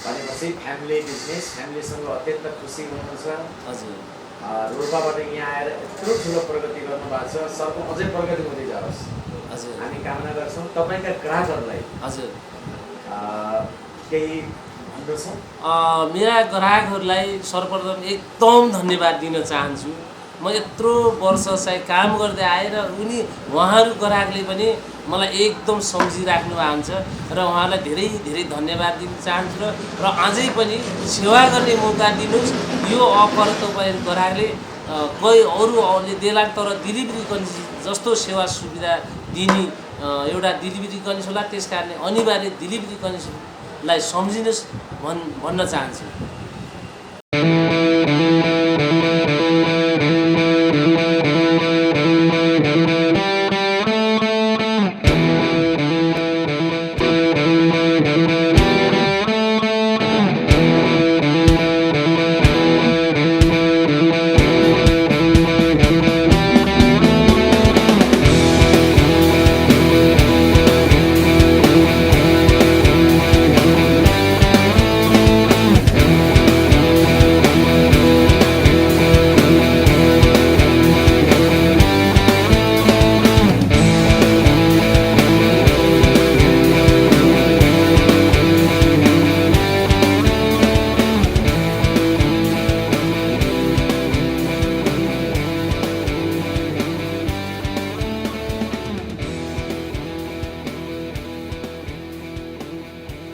भनेपछि फ्यामिली बिजनेस, फ्यामिलीसँग अत्यन्त खुसी हुनुहुन्छ हजुर। रोल्पाबाट यहाँ आएर यत्रो ठुलो प्रगति गर्नुभएको छ, सरको अझै प्रगति हुँदै जाओस् हजुर हामी कामना गर्छौँ। तपाईँका ग्राहकहरूलाई हजुर केही भन्नु छ? मेरा ग्राहकहरूलाई सर्वप्रथम एकदम धन्यवाद दिन चाहन्छु। म यत्रो वर्ष चाहिँ काम गर्दै आएर उहाँहरू ग्राहकले पनि मलाई एकदम सम्झिराख्नु भएको हुन्छ र उहाँलाई धेरै धेरै धन्यवाद दिन चाहन्छु र अझै पनि सेवा गर्ने मौका दिनुहोस्। यो अफर तपाईँहरू ग्राहकले कोही अरूले देला, तर डेलिभरी कन्डिसन जस्तो सेवा सुविधा दिने एउटा डेलिभरी कन्डिसन होला, त्यस कारणले अनिवार्य डेलिभरी कन्डिसनलाई सम्झिनुहोस् भन्न चाहन्छु।